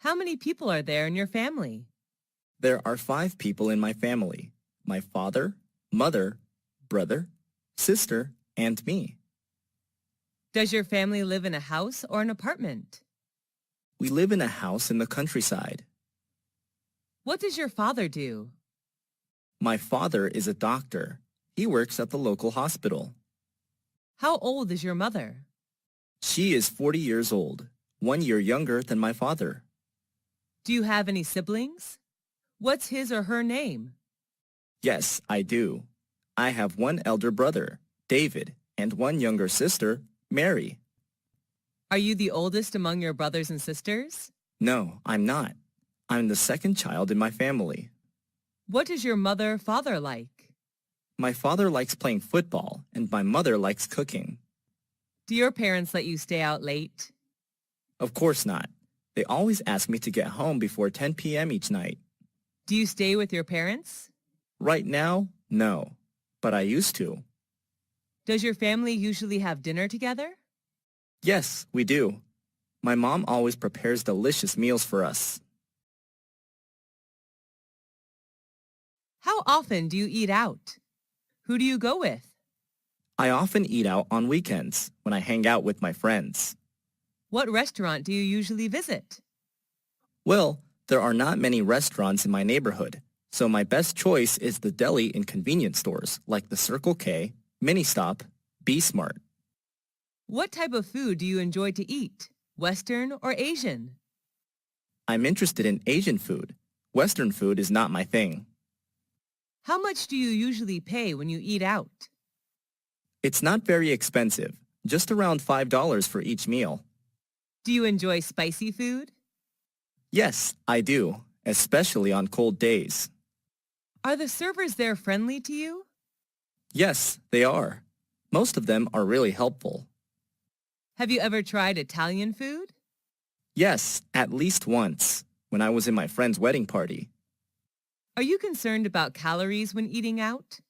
How many people are there in your family? There are 5 people in my family. My father, mother, brother, sister, and me. Does your family live in a house or an apartment? We live in a house in the countryside. What does your father do? My father is a doctor. He works at the local hospital. How old is your mother? She is 40 years old, 1 year younger than my father. Do you have any siblings? What's his or her name? Yes, I do. I have one elder brother, David, and one younger sister, Mary. Are you the oldest among your brothers and sisters? No, I'm not. I'm the second child in my family. What is your mother-father like? My father likes playing football, and my mother likes cooking. Do your parents let you stay out late? Of course not. They always ask me to get home before 10 p.m. each night. Do you stay with your parents? Right now, no, but I used to. Does your family usually have dinner together? Yes, we do. My mom always prepares delicious meals for us. How often do you eat out? Who do you go with? I often eat out on weekends when I hang out with my friends. What restaurant do you usually visit? Well, there are not many restaurants in my neighborhood, so my best choice is the deli in convenience stores like the Circle K, Mini Stop, B Smart. What type of food do you enjoy to eat? Western or Asian? I'm interested in Asian food. Western food is not my thing. How much do you usually pay when you eat out? It's not very expensive, just around $5 for each meal. Do you enjoy spicy food? Yes, I do, especially on cold days. Are the servers there friendly to you? Yes, they are. Most of them are really helpful. Have you ever tried Italian food? Yes, at least once, when I was in my friend's wedding party. Are you concerned about calories when eating out?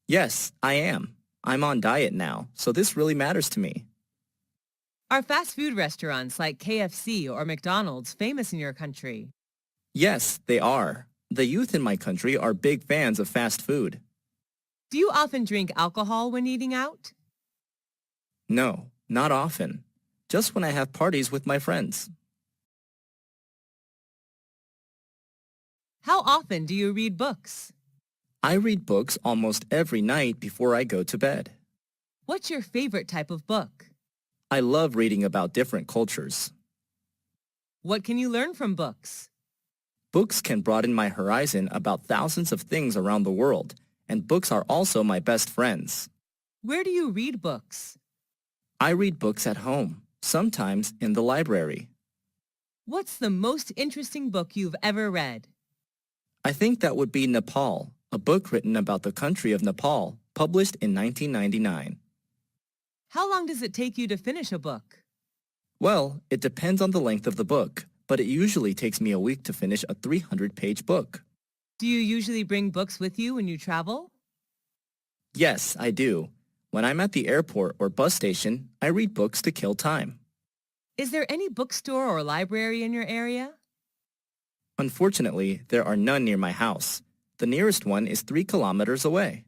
Yes, I am. I'm on diet now, so this really matters to me. Are fast food restaurants like KFC or McDonald's famous in your country? Yes, they are. The youth in my country are big fans of fast food. Do you often drink alcohol when eating out? No, not often. Just when I have parties with my friends. How often do you read books? I read books almost every night before I go to bed. What's your favorite type of book? I love reading about different cultures. What can you learn from books? Books can broaden my horizon about thousands of things around the world, and books are also my best friends. Where do you read books? I read books at home, sometimes in the library. What's the most interesting book you've ever read? I think that would be Nepal, a book written about the country of Nepal, published in 1999. How long does it take you to finish a book? Well, it depends on the length of the book, but it usually takes me a week to finish a 300-page book. Do you usually bring books with you when you travel? Yes, I do. When I'm at the airport or bus station, I read books to kill time. Is there any bookstore or library in your area? Unfortunately, there are none near my house. The nearest one is 3 kilometers away.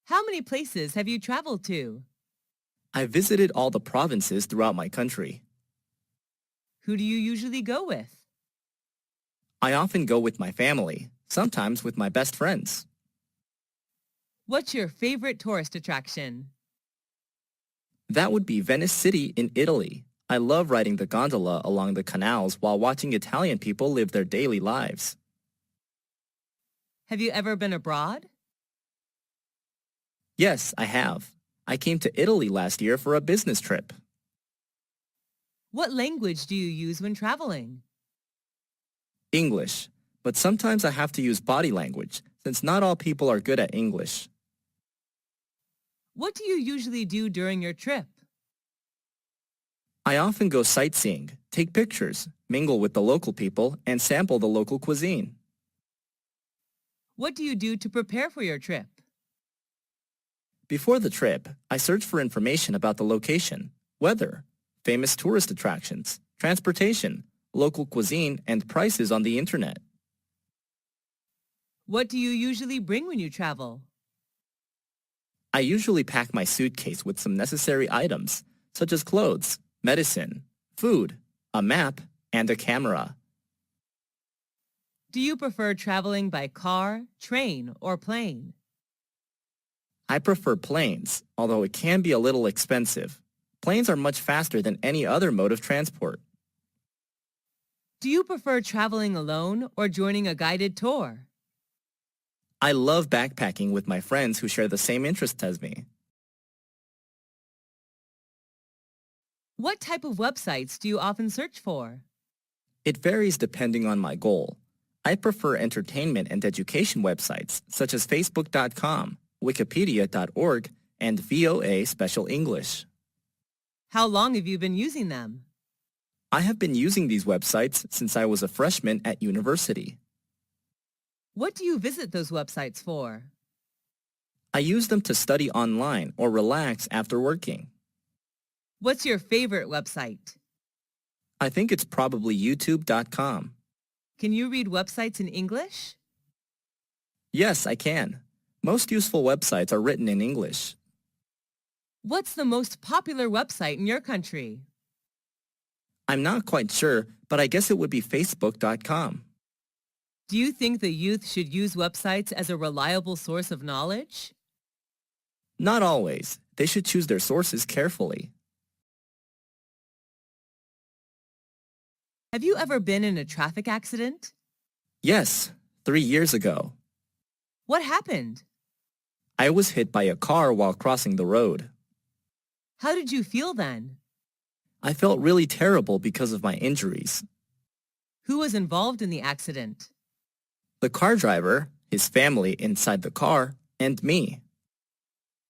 How many places have you traveled to? I visited all the provinces throughout my country. Who do you usually go with? I often go with my family, sometimes with my best friends. What's your favorite tourist attraction? That would be Venice City in Italy. I love riding the gondola along the canals while watching Italian people live their daily lives. Have you ever been abroad? Yes, I have. I came to Italy last year for a business trip. What language do you use when traveling? English, but sometimes I have to use body language since not all people are good at English. What do you usually do during your trip? I often go sightseeing, take pictures, mingle with the local people, and sample the local cuisine. What do you do to prepare for your trip? Before the trip, I search for information about the location, weather, famous tourist attractions, transportation, local cuisine, and prices on the internet. What do you usually bring when you travel? I usually pack my suitcase with some necessary items, such as clothes, medicine, food, a map, and a camera. Do you prefer traveling by car, train, or plane? I prefer planes, although it can be a little expensive. Planes are much faster than any other mode of transport. Do you prefer traveling alone or joining a guided tour? I love backpacking with my friends who share the same interests as me. What type of websites do you often search for? It varies depending on my goal. I prefer entertainment and education websites such as Facebook.com, Wikipedia.org, and VOA Special English. How long have you been using them? I have been using these websites since I was a freshman at university. What do you visit those websites for? I use them to study online or relax after working. What's your favorite website? I think it's probably YouTube.com. Can you read websites in English? Yes, I can. Most useful websites are written in English. What's the most popular website in your country? I'm not quite sure, but I guess it would be Facebook.com. Do you think the youth should use websites as a reliable source of knowledge? Not always. They should choose their sources carefully. Have you ever been in a traffic accident? Yes, 3 years ago. What happened? I was hit by a car while crossing the road. How did you feel then? I felt really terrible because of my injuries. Who was involved in the accident? The car driver, his family inside the car, and me.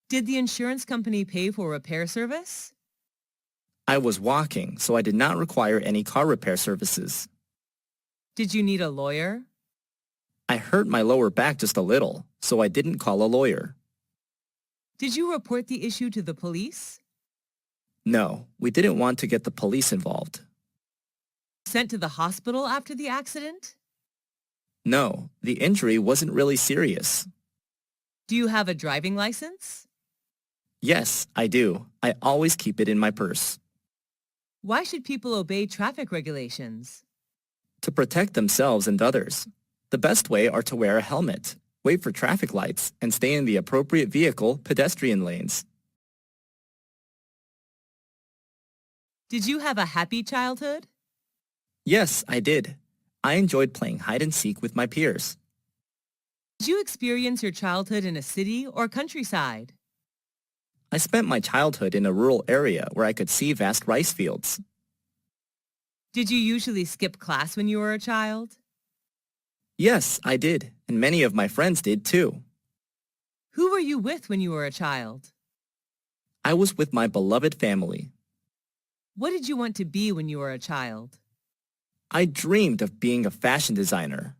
Did the insurance company pay for repair service? I was walking, so I did not require any car repair services. Did you need a lawyer? I hurt my lower back just a little, so I didn't call a lawyer. Did you report the issue to the police? No, we didn't want to get the police involved. Sent to the hospital after the accident? No, the injury wasn't really serious. Do you have a driving license? Yes, I do. I always keep it in my purse. Why should people obey traffic regulations? To protect themselves and others. The best way are to wear a helmet, wait for traffic lights, and stay in the appropriate vehicle pedestrian lanes. Did you have a happy childhood? Yes, I did. I enjoyed playing hide and seek with my peers. Did you experience your childhood in a city or countryside? I spent my childhood in a rural area where I could see vast rice fields. Did you usually skip class when you were a child? Yes, I did, and many of my friends did too. Who were you with when you were a child? I was with my beloved family. What did you want to be when you were a child? I dreamed of being a fashion designer.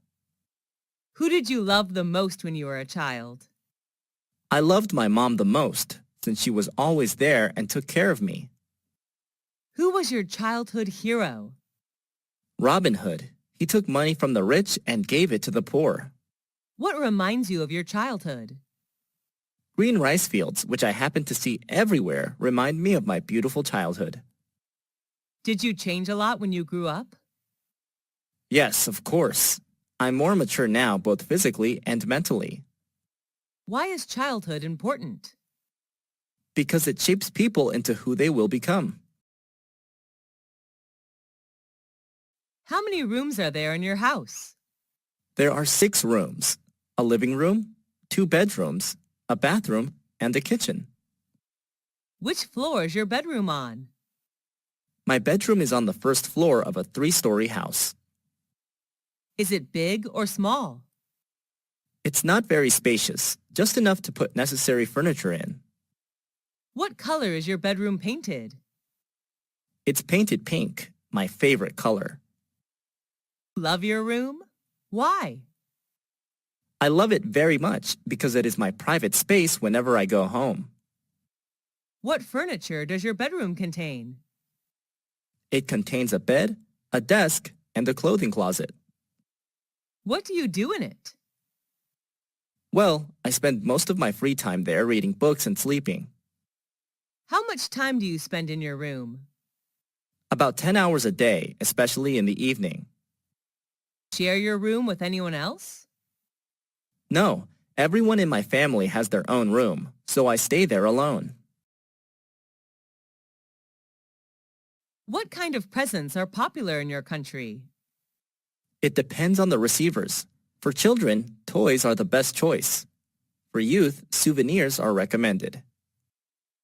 Who did you love the most when you were a child? I loved my mom the most, since she was always there and took care of me. Who was your childhood hero? Robin Hood. He took money from the rich and gave it to the poor. What reminds you of your childhood? Green rice fields, which I happen to see everywhere, remind me of my beautiful childhood. Did you change a lot when you grew up? Yes, of course. I'm more mature now, both physically and mentally. Why is childhood important? Because it shapes people into who they will become. How many rooms are there in your house? There are 6 rooms, a living room, 2 bedrooms, a bathroom, and a kitchen. Which floor is your bedroom on? My bedroom is on the first floor of a 3-story house. Is it big or small? It's not very spacious, just enough to put necessary furniture in. What color is your bedroom painted? It's painted pink, my favorite color. Love your room? Why? I love it very much because it is my private space whenever I go home. What furniture does your bedroom contain? It contains a bed, a desk, and a clothing closet. What do you do in it? Well, I spend most of my free time there reading books and sleeping. How much time do you spend in your room? About 10 hours a day, especially in the evening. Share your room with anyone else? No, everyone in my family has their own room, so I stay there alone. What kind of presents are popular in your country? It depends on the receivers. For children, toys are the best choice. For youth, souvenirs are recommended.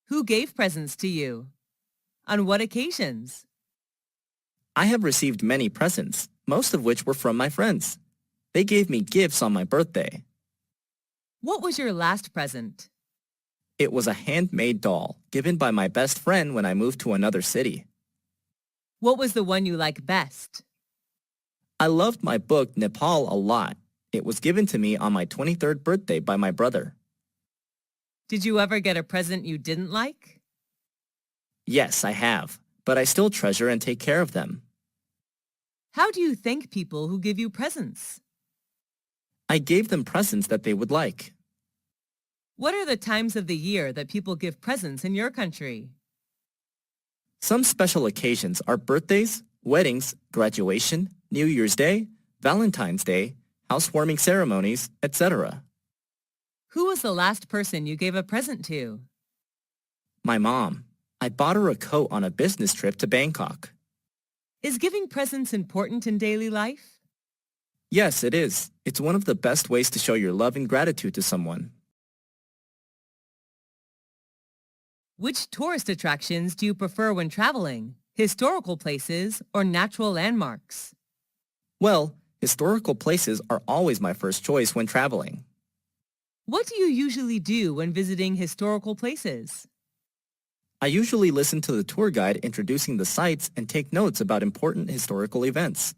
Who gave presents to you? On what occasions? I have received many presents, most of which were from my friends. They gave me gifts on my birthday. What was your last present? It was a handmade doll given by my best friend when I moved to another city. What was the one you like best? I loved my book Nepal a lot. It was given to me on my 23rd birthday by my brother. Did you ever get a present you didn't like? Yes, I have, but I still treasure and take care of them. How do you thank people who give you presents? I gave them presents that they would like. What are the times of the year that people give presents in your country? Some special occasions are birthdays, weddings, graduation, New Year's Day, Valentine's Day, housewarming ceremonies, etc. Who was the last person you gave a present to? My mom. I bought her a coat on a business trip to Bangkok. Is giving presents important in daily life? Yes, it is. It's one of the best ways to show your love and gratitude to someone. Which tourist attractions do you prefer when traveling? Historical places or natural landmarks? Well, historical places are always my first choice when traveling. What do you usually do when visiting historical places? I usually listen to the tour guide introducing the sites and take notes about important historical events.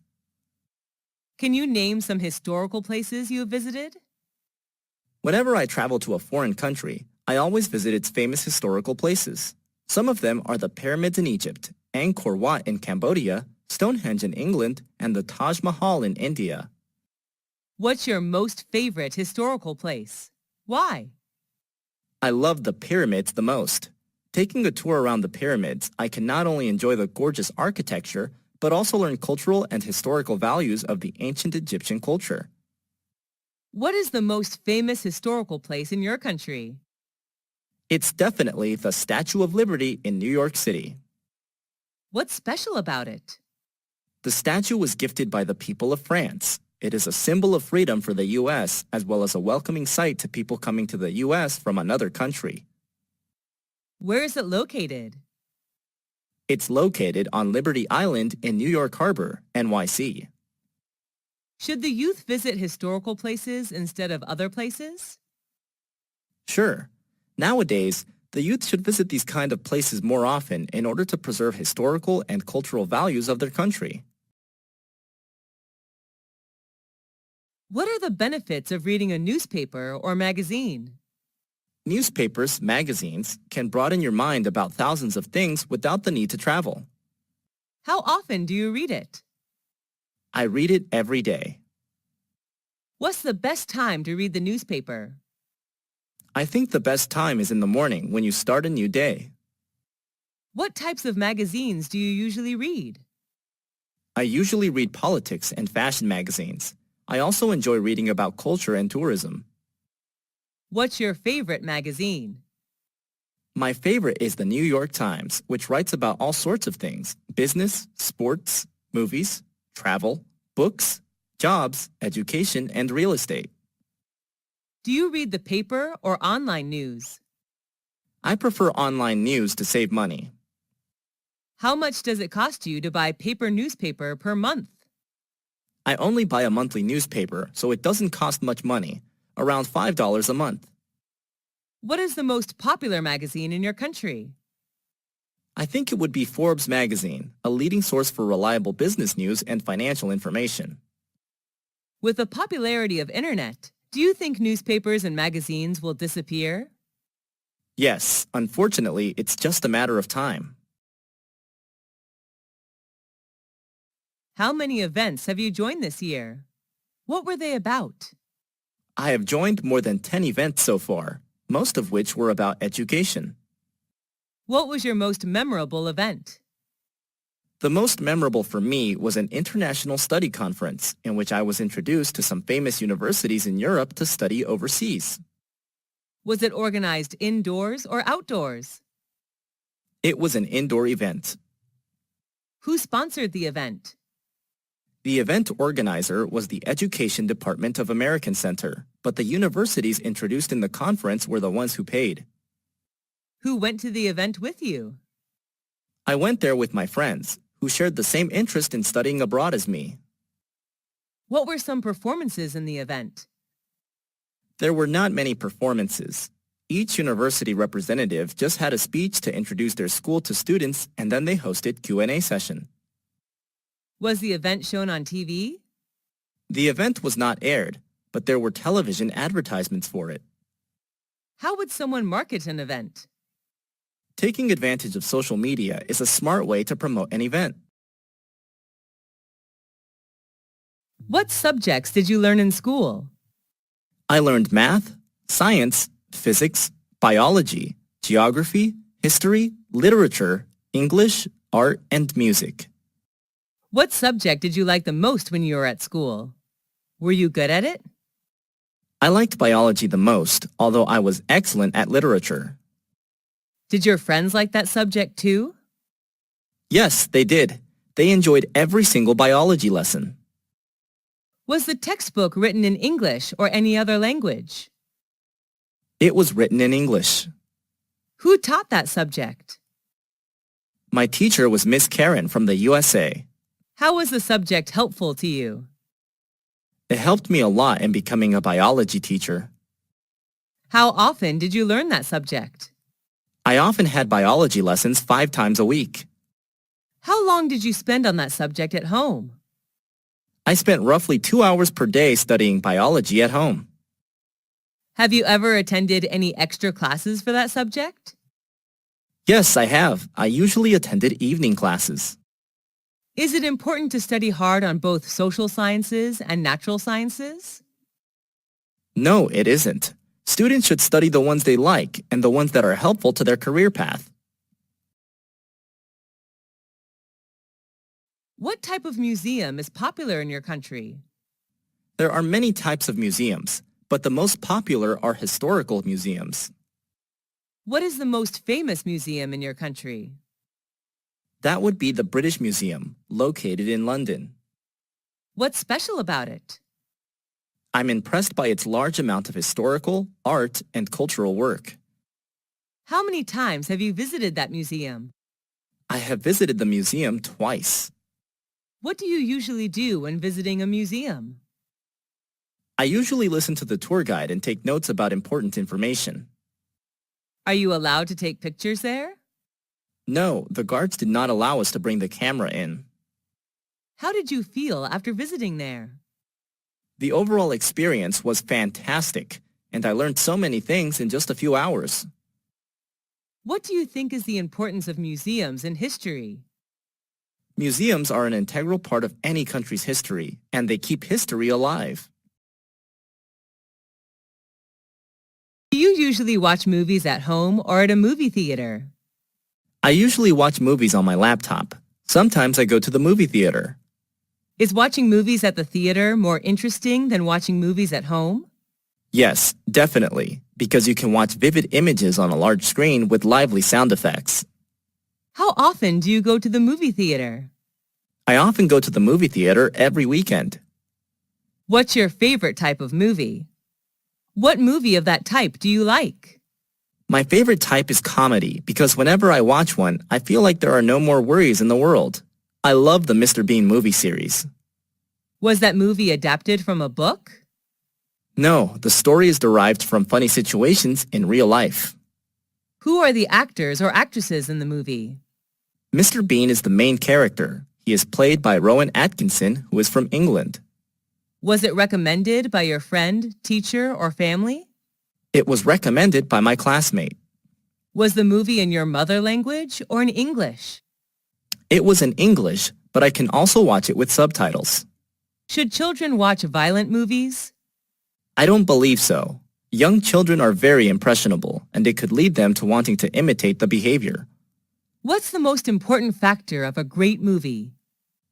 Can you name some historical places you have visited? Whenever I travel to a foreign country, I always visit its famous historical places. Some of them are the pyramids in Egypt, Angkor Wat in Cambodia, Stonehenge in England, and the Taj Mahal in India. What's your most favorite historical place? Why? I love the pyramids the most. Taking a tour around the pyramids, I can not only enjoy the gorgeous architecture, but also learn cultural and historical values of the ancient Egyptian culture. What is the most famous historical place in your country? It's definitely the Statue of Liberty in New York City. What's special about it? The statue was gifted by the people of France. It is a symbol of freedom for the U.S. as well as a welcoming sight to people coming to the U.S. from another country. Where is it located? It's located on Liberty Island in New York Harbor, NYC. Should the youth visit historical places instead of other places? Sure. Nowadays, the youth should visit these kind of places more often in order to preserve historical and cultural values of their country. What are the benefits of reading a newspaper or magazine? Newspapers, magazines, can broaden your mind about thousands of things without the need to travel. How often do you read it? I read it every day. What's the best time to read the newspaper? I think the best time is in the morning when you start a new day. What types of magazines do you usually read? I usually read politics and fashion magazines. I also enjoy reading about culture and tourism. What's your favorite magazine? My favorite is the New York Times, which writes about all sorts of things: business, sports, movies, travel, books, jobs, education, and real estate. Do you read the paper or online news? I prefer online news to save money. How much does it cost you to buy paper newspaper per month? I only buy a monthly newspaper, so it doesn't cost much money, around $5 a month. What is the most popular magazine in your country? I think it would be Forbes magazine, a leading source for reliable business news and financial information. With the popularity of internet, do you think newspapers and magazines will disappear? Yes, unfortunately, it's just a matter of time. How many events have you joined this year? What were they about? I have joined more than 10 events so far, most of which were about education. What was your most memorable event? The most memorable for me was an international study conference in which I was introduced to some famous universities in Europe to study overseas. Was it organized indoors or outdoors? It was an indoor event. Who sponsored the event? The event organizer was the Education Department of American Center, but the universities introduced in the conference were the ones who paid. Who went to the event with you? I went there with my friends, who shared the same interest in studying abroad as me. What were some performances in the event? There were not many performances. Each university representative just had a speech to introduce their school to students, and then they hosted Q&A session. Was the event shown on TV? The event was not aired, but there were television advertisements for it. How would someone market an event? Taking advantage of social media is a smart way to promote an event. What subjects did you learn in school? I learned math, science, physics, biology, geography, history, literature, English, art, and music. What subject did you like the most when you were at school? Were you good at it? I liked biology the most, although I was excellent at literature. Did your friends like that subject too? Yes, they did. They enjoyed every single biology lesson. Was the textbook written in English or any other language? It was written in English. Who taught that subject? My teacher was Miss Karen from the USA. How was the subject helpful to you? It helped me a lot in becoming a biology teacher. How often did you learn that subject? I often had biology lessons 5 times a week. How long did you spend on that subject at home? I spent roughly 2 hours per day studying biology at home. Have you ever attended any extra classes for that subject? Yes, I have. I usually attended evening classes. Is it important to study hard on both social sciences and natural sciences? No, it isn't. Students should study the ones they like and the ones that are helpful to their career path. What type of museum is popular in your country? There are many types of museums, but the most popular are historical museums. What is the most famous museum in your country? That would be the British Museum, located in London. What's special about it? I'm impressed by its large amount of historical, art, and cultural work. How many times have you visited that museum? I have visited the museum twice. What do you usually do when visiting a museum? I usually listen to the tour guide and take notes about important information. Are you allowed to take pictures there? No, the guards did not allow us to bring the camera in. How did you feel after visiting there? The overall experience was fantastic, and I learned so many things in just a few hours. What do you think is the importance of museums in history? Museums are an integral part of any country's history, and they keep history alive. Do you usually watch movies at home or at a movie theater? I usually watch movies on my laptop. Sometimes I go to the movie theater. Is watching movies at the theater more interesting than watching movies at home? Yes, definitely, because you can watch vivid images on a large screen with lively sound effects. How often do you go to the movie theater? I often go to the movie theater every weekend. What's your favorite type of movie? What movie of that type do you like? My favorite type is comedy because whenever I watch one, I feel like there are no more worries in the world. I love the Mr. Bean movie series. Was that movie adapted from a book? No, the story is derived from funny situations in real life. Who are the actors or actresses in the movie? Mr. Bean is the main character. He is played by Rowan Atkinson, who is from England. Was it recommended by your friend, teacher, or family? It was recommended by my classmate. Was the movie in your mother language or in English? It was in English, but I can also watch it with subtitles. Should children watch violent movies? I don't believe so. Young children are very impressionable, and it could lead them to wanting to imitate the behavior. What's the most important factor of a great movie?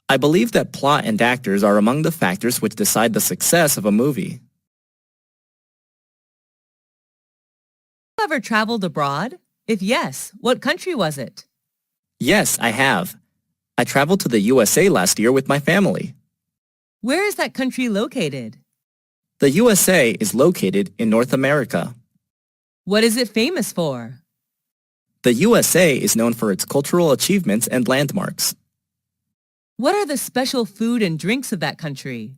I believe that plot and actors are among the factors which decide the success of a movie. Have you ever traveled abroad? If yes, what country was it? Yes, I have. I traveled to the USA last year with my family. Where is that country located? The USA is located in North America. What is it famous for? The USA is known for its cultural achievements and landmarks. What are the special food and drinks of that country?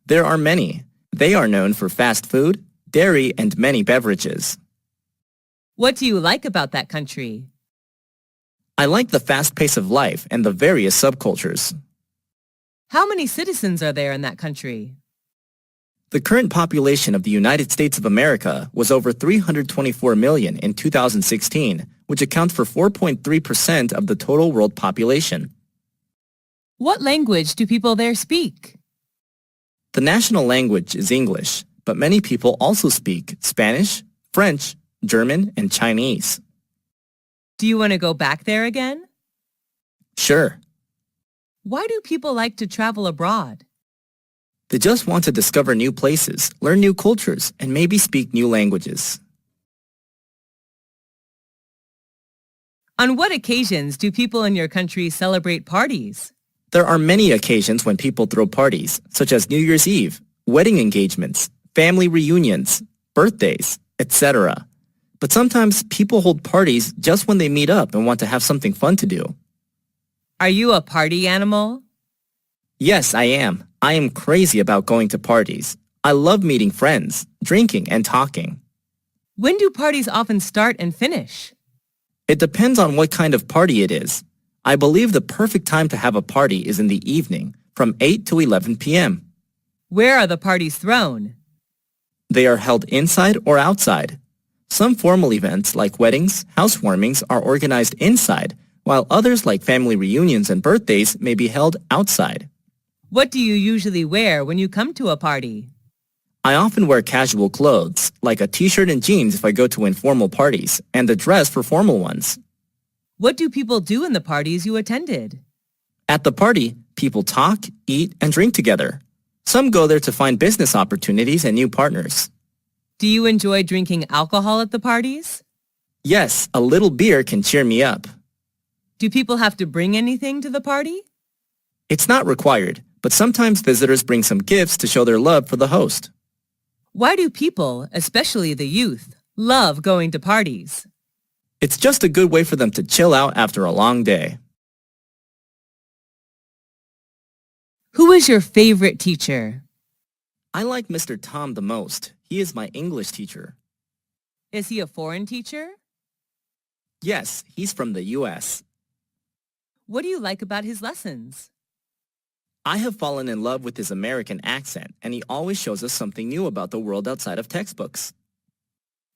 There are many. They are known for fast food, dairy, and many beverages. What do you like about that country? I like the fast pace of life and the various subcultures. How many citizens are there in that country? The current population of the United States of America was over 324 million in 2016, which accounts for 4.3% of the total world population. What language do people there speak? The national language is English, but many people also speak Spanish, French, German, and Chinese. Do you want to go back there again? Sure. Why do people like to travel abroad? They just want to discover new places, learn new cultures, and maybe speak new languages. On what occasions do people in your country celebrate parties? There are many occasions when people throw parties, such as New Year's Eve, wedding engagements, family reunions, birthdays, etc. But sometimes people hold parties just when they meet up and want to have something fun to do. Are you a party animal? Yes, I am. I am crazy about going to parties. I love meeting friends, drinking, and talking. When do parties often start and finish? It depends on what kind of party it is. I believe the perfect time to have a party is in the evening, from 8 to 11 p.m. Where are the parties thrown? They are held inside or outside. Some formal events like weddings, housewarmings are organized inside, while others like family reunions and birthdays may be held outside. What do you usually wear when you come to a party? I often wear casual clothes, like a t-shirt and jeans if I go to informal parties, and a dress for formal ones. What do people do in the parties you attended? At the party, people talk, eat, and drink together. Some go there to find business opportunities and new partners. Do you enjoy drinking alcohol at the parties? Yes, a little beer can cheer me up. Do people have to bring anything to the party? It's not required, but sometimes visitors bring some gifts to show their love for the host. Why do people, especially the youth, love going to parties? It's just a good way for them to chill out after a long day. Who is your favorite teacher? I like Mr. Tom the most. He is my English teacher. Is he a foreign teacher? Yes, he's from the U.S. What do you like about his lessons? I have fallen in love with his American accent, and he always shows us something new about the world outside of textbooks.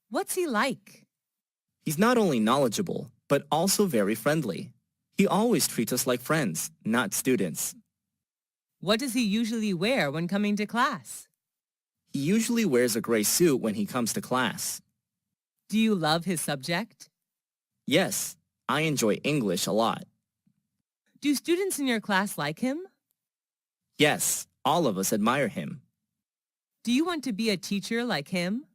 What's he like? He's not only knowledgeable, but also very friendly. He always treats us like friends, not students. What does he usually wear when coming to class? He usually wears a gray suit when he comes to class. Do you love his subject? Yes, I enjoy English a lot. Do students in your class like him? Yes, all of us admire him. Do you want to be a teacher like him?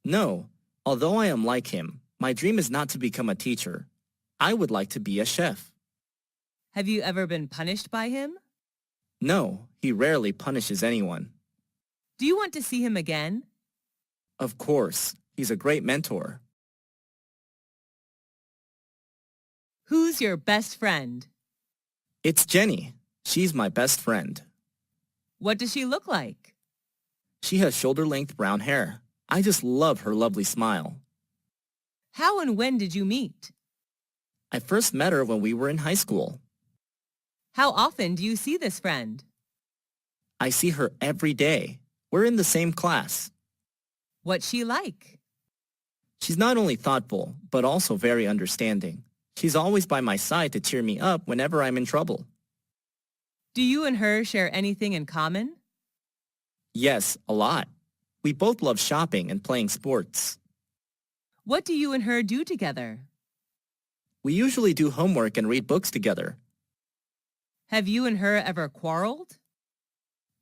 No, although I am like him, my dream is not to become a teacher. I would like to be a chef. Have you ever been punished by him? No, he rarely punishes anyone. Do you want to see him again? Of course, he's a great mentor. Who's your best friend? It's Jenny. She's my best friend. What does she look like? She has shoulder-length brown hair. I just love her lovely smile. How and when did you meet? I first met her when we were in high school. How often do you see this friend? I see her every day. We're in the same class. What's she like? She's not only thoughtful, but also very understanding. She's always by my side to cheer me up whenever I'm in trouble. Do you and her share anything in common? Yes, a lot. We both love shopping and playing sports. What do you and her do together? We usually do homework and read books together. Have you and her ever quarreled?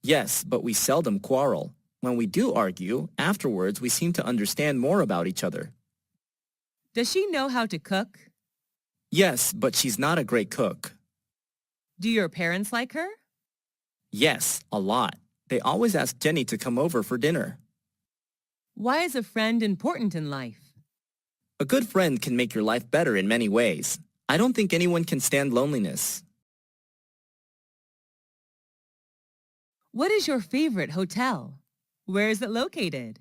Yes, but we seldom quarrel. When we do argue, afterwards we seem to understand more about each other. Does she know how to cook? Yes, but she's not a great cook. Do your parents like her? Yes, a lot. They always ask Jenny to come over for dinner. Why is a friend important in life? A good friend can make your life better in many ways. I don't think anyone can stand loneliness. What is your favorite hotel? Where is it located?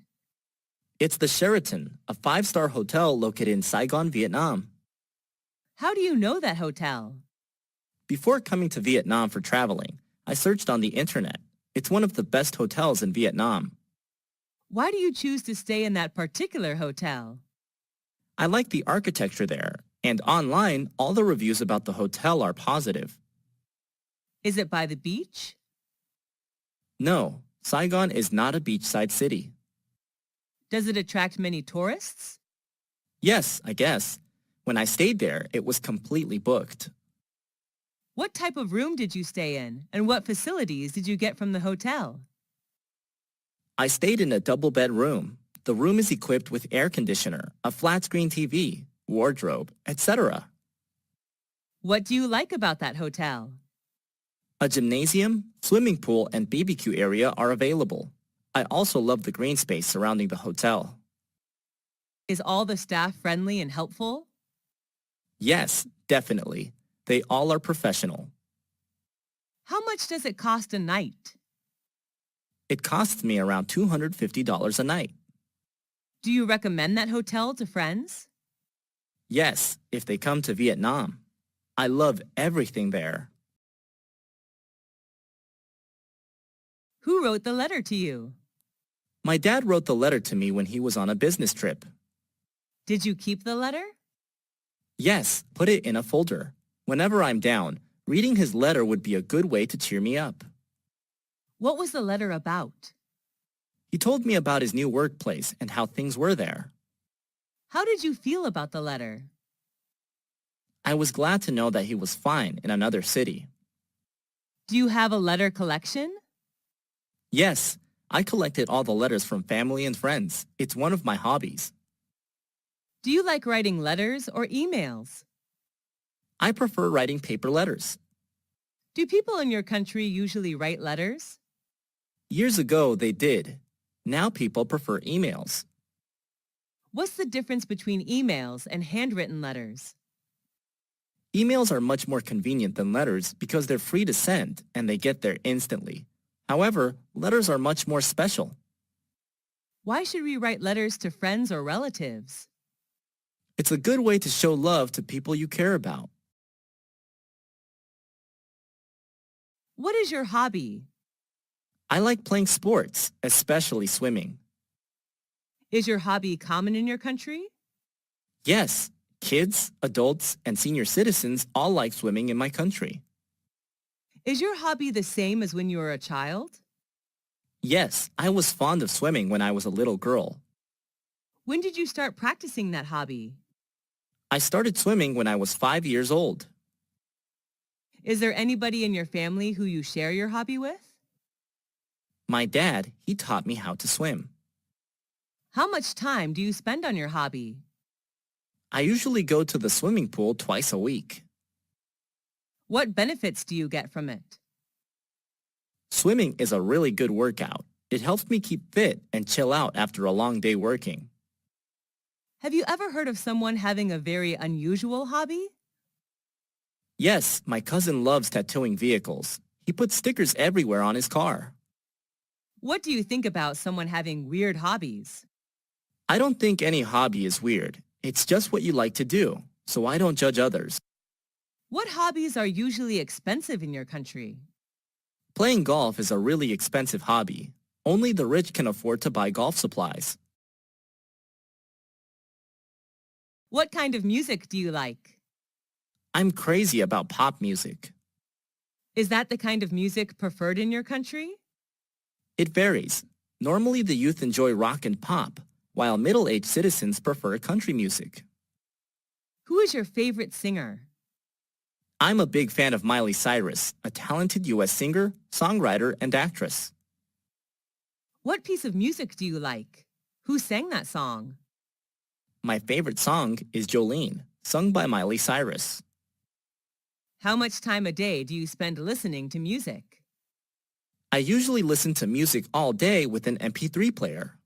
It's the Sheraton, a 5-star hotel located in Saigon, Vietnam. How do you know that hotel? Before coming to Vietnam for traveling, I searched on the internet. It's one of the best hotels in Vietnam. Why do you choose to stay in that particular hotel? I like the architecture there, and online, all the reviews about the hotel are positive. Is it by the beach? No, Saigon is not a beachside city. Does it attract many tourists? Yes, I guess. When I stayed there, it was completely booked. What type of room did you stay in, and what facilities did you get from the hotel? I stayed in a double-bed room. The room is equipped with air conditioner, a flat-screen TV, wardrobe, etc. What do you like about that hotel? A gymnasium, swimming pool, and BBQ area are available. I also love the green space surrounding the hotel. Is all the staff friendly and helpful? Yes, definitely. They all are professional. How much does it cost a night? It costs me around $250 a night. Do you recommend that hotel to friends? Yes, if they come to Vietnam. I love everything there. Who wrote the letter to you? My dad wrote the letter to me when he was on a business trip. Did you keep the letter? Yes, put it in a folder. Whenever I'm down, reading his letter would be a good way to cheer me up. What was the letter about? He told me about his new workplace and how things were there. How did you feel about the letter? I was glad to know that he was fine in another city. Do you have a letter collection? Yes, I collected all the letters from family and friends. It's one of my hobbies. Do you like writing letters or emails? I prefer writing paper letters. Do people in your country usually write letters? Years ago, they did. Now people prefer emails. What's the difference between emails and handwritten letters? Emails are much more convenient than letters because they're free to send and they get there instantly. However, letters are much more special. Why should we write letters to friends or relatives? It's a good way to show love to people you care about. What is your hobby? I like playing sports, especially swimming. Is your hobby common in your country? Yes, kids, adults, and senior citizens all like swimming in my country. Is your hobby the same as when you were a child? Yes, I was fond of swimming when I was a little girl. When did you start practicing that hobby? I started swimming when I was 5 years old. Is there anybody in your family who you share your hobby with? My dad, he taught me how to swim. How much time do you spend on your hobby? I usually go to the swimming pool twice a week. What benefits do you get from it? Swimming is a really good workout. It helps me keep fit and chill out after a long day working. Have you ever heard of someone having a very unusual hobby? Yes, my cousin loves tattooing vehicles. He puts stickers everywhere on his car. What do you think about someone having weird hobbies? I don't think any hobby is weird. It's just what you like to do, so I don't judge others. What hobbies are usually expensive in your country? Playing golf is a really expensive hobby. Only the rich can afford to buy golf supplies. What kind of music do you like? I'm crazy about pop music. Is that the kind of music preferred in your country? It varies. Normally the youth enjoy rock and pop, while middle-aged citizens prefer country music. Who is your favorite singer? I'm a big fan of Miley Cyrus, a talented U.S. singer, songwriter, and actress. What piece of music do you like? Who sang that song? My favorite song is Jolene, sung by Miley Cyrus. How much time a day do you spend listening to music? I usually listen to music all day with an MP3 player.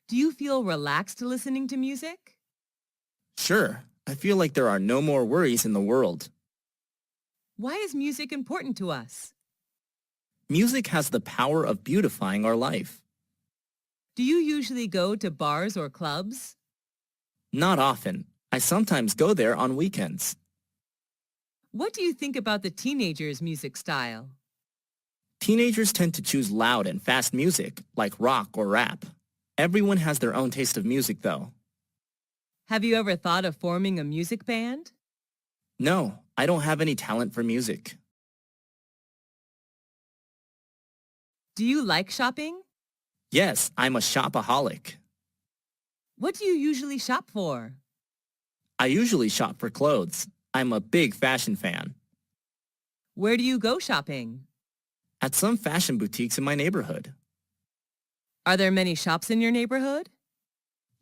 Do you feel relaxed listening to music? Sure, I feel like there are no more worries in the world. Why is music important to us? Music has the power of beautifying our life. Do you usually go to bars or clubs? Not often. I sometimes go there on weekends. What do you think about the teenagers' music style? Teenagers tend to choose loud and fast music, like rock or rap. Everyone has their own taste of music, though. Have you ever thought of forming a music band? No, I don't have any talent for music. Do you like shopping? Yes, I'm a shopaholic. What do you usually shop for? I usually shop for clothes. I'm a big fashion fan. Where do you go shopping? At some fashion boutiques in my neighborhood. Are there many shops in your neighborhood?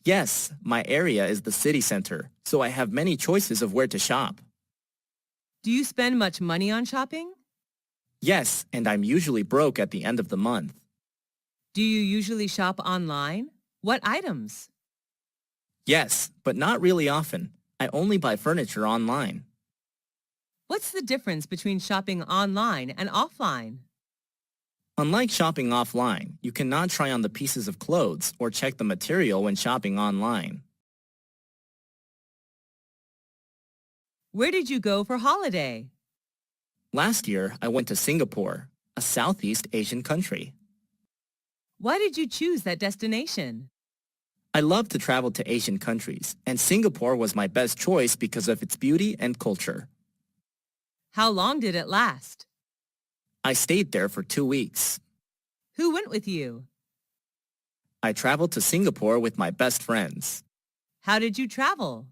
Yes, my area is the city center, so I have many choices of where to shop. Do you spend much money on shopping? Yes, and I'm usually broke at the end of the month. Do you usually shop online? What items? Yes, but not really often. I only buy furniture online. What's the difference between shopping online and offline? Unlike shopping offline, you cannot try on the pieces of clothes or check the material when shopping online. Where did you go for holiday? Last year, I went to Singapore, a Southeast Asian country. Why did you choose that destination? I love to travel to Asian countries, and Singapore was my best choice because of its beauty and culture. How long did it last? I stayed there for 2 weeks. Who went with you? I traveled to Singapore with my best friends. How did you travel?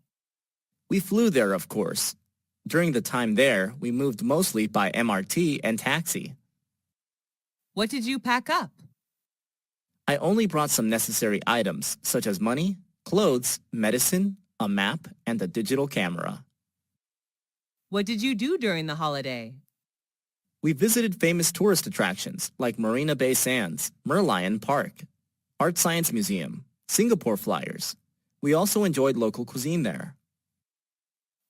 We flew there, of course. During the time there, we moved mostly by MRT and taxi. What did you pack up? I only brought some necessary items, such as money, clothes, medicine, a map, and a digital camera. What did you do during the holiday? We visited famous tourist attractions like Marina Bay Sands, Merlion Park, Art Science Museum, Singapore Flyers. We also enjoyed local cuisine there.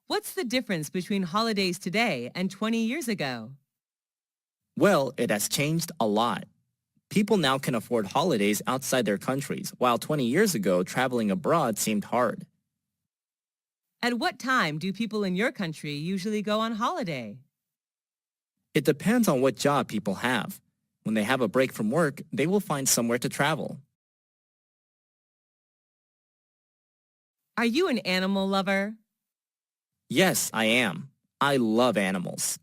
What's the difference between holidays today and 20 years ago? Well, it has changed a lot. People now can afford holidays outside their countries, while 20 years ago, traveling abroad seemed hard. At what time do people in your country usually go on holiday? It depends on what job people have. When they have a break from work, they will find somewhere to travel. Are you an animal lover? Yes, I am. I love animals.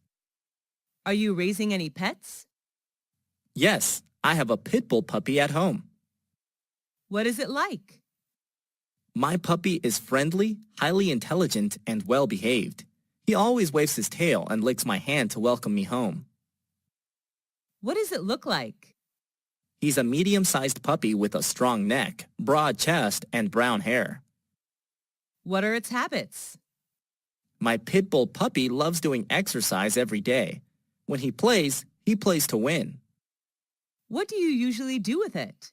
Are you raising any pets? Yes, I have a pit bull puppy at home. What is it like? My puppy is friendly, highly intelligent, and well-behaved. He always waves his tail and licks my hand to welcome me home. What does it look like? He's a medium-sized puppy with a strong neck, broad chest, and brown hair. What are its habits? My pit bull puppy loves doing exercise every day. When he plays to win. What do you usually do with it?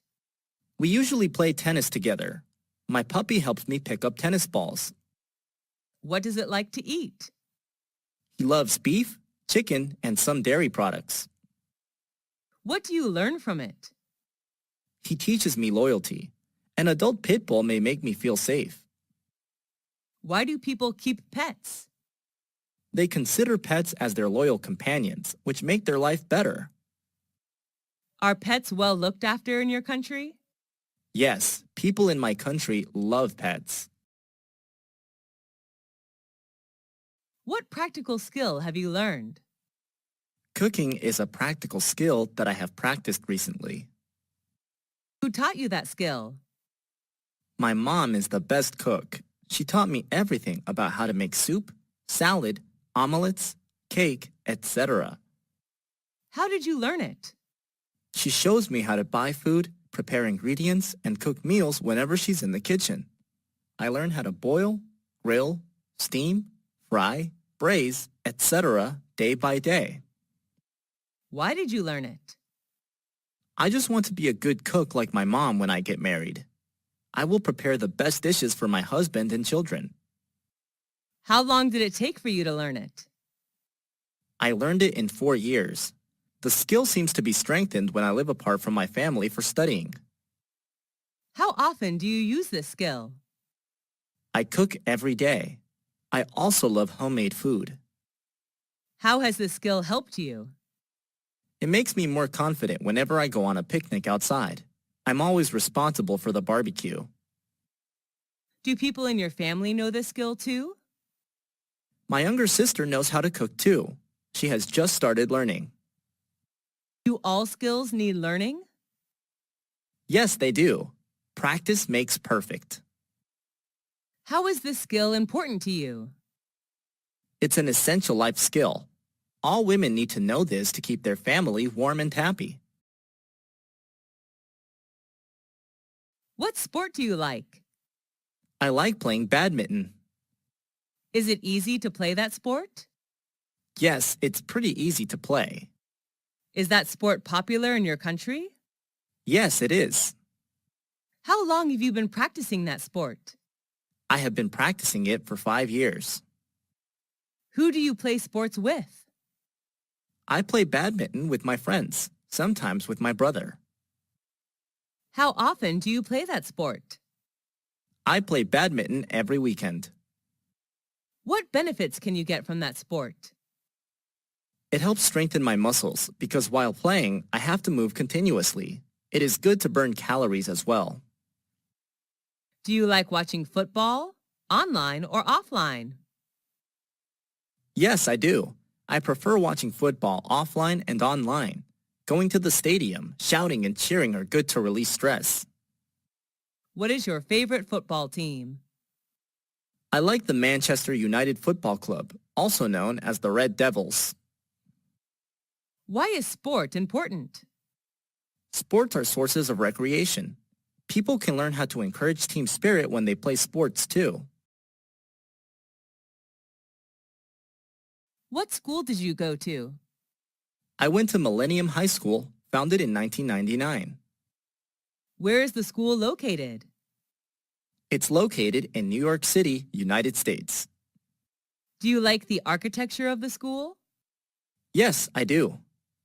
We usually play tennis together. My puppy helps me pick up tennis balls. What does it like to eat? He loves beef, chicken, and some dairy products. What do you learn from it? He teaches me loyalty. An adult pit bull may make me feel safe. Why do people keep pets? They consider pets as their loyal companions, which make their life better. Are pets well looked after in your country? Yes, people in my country love pets. What practical skill have you learned? Cooking is a practical skill that I have practiced recently. Who taught you that skill? My mom is the best cook. She taught me everything about how to make soup, salad, omelets, cake, etc. How did you learn it? She shows me how to buy food, prepare ingredients, and cook meals whenever she's in the kitchen. I learn how to boil, grill, steam, fry, braise, etc. day by day. Why did you learn it? I just want to be a good cook like my mom when I get married. I will prepare the best dishes for my husband and children. How long did it take for you to learn it? I learned it in 4 years. The skill seems to be strengthened when I live apart from my family for studying. How often do you use this skill? I cook every day. I also love homemade food. How has this skill helped you? It makes me more confident whenever I go on a picnic outside. I'm always responsible for the barbecue. Do people in your family know this skill too? My younger sister knows how to cook too. She has just started learning. Do all skills need learning? Yes, they do. Practice makes perfect. How is this skill important to you? It's an essential life skill. All women need to know this to keep their family warm and happy. What sport do you like? I like playing badminton. Is it easy to play that sport? Yes, it's pretty easy to play. Is that sport popular in your country? Yes, it is. How long have you been practicing that sport? I have been practicing it for 5 years. Who do you play sports with? I play badminton with my friends, sometimes with my brother. How often do you play that sport? I play badminton every weekend. What benefits can you get from that sport? It helps strengthen my muscles because while playing, I have to move continuously. It is good to burn calories as well. Do you like watching football, online or offline? Yes, I do. I prefer watching football offline and online. Going to the stadium, shouting and cheering are good to release stress. What is your favorite football team? I like the Manchester United Football Club, also known as the Red Devils. Why is sport important? Sports are sources of recreation. People can learn how to encourage team spirit when they play sports too. What school did you go to? I went to Millennium High School, founded in 1999. Where is the school located? It's located in New York City, United States. Do you like the architecture of the school? Yes, I do.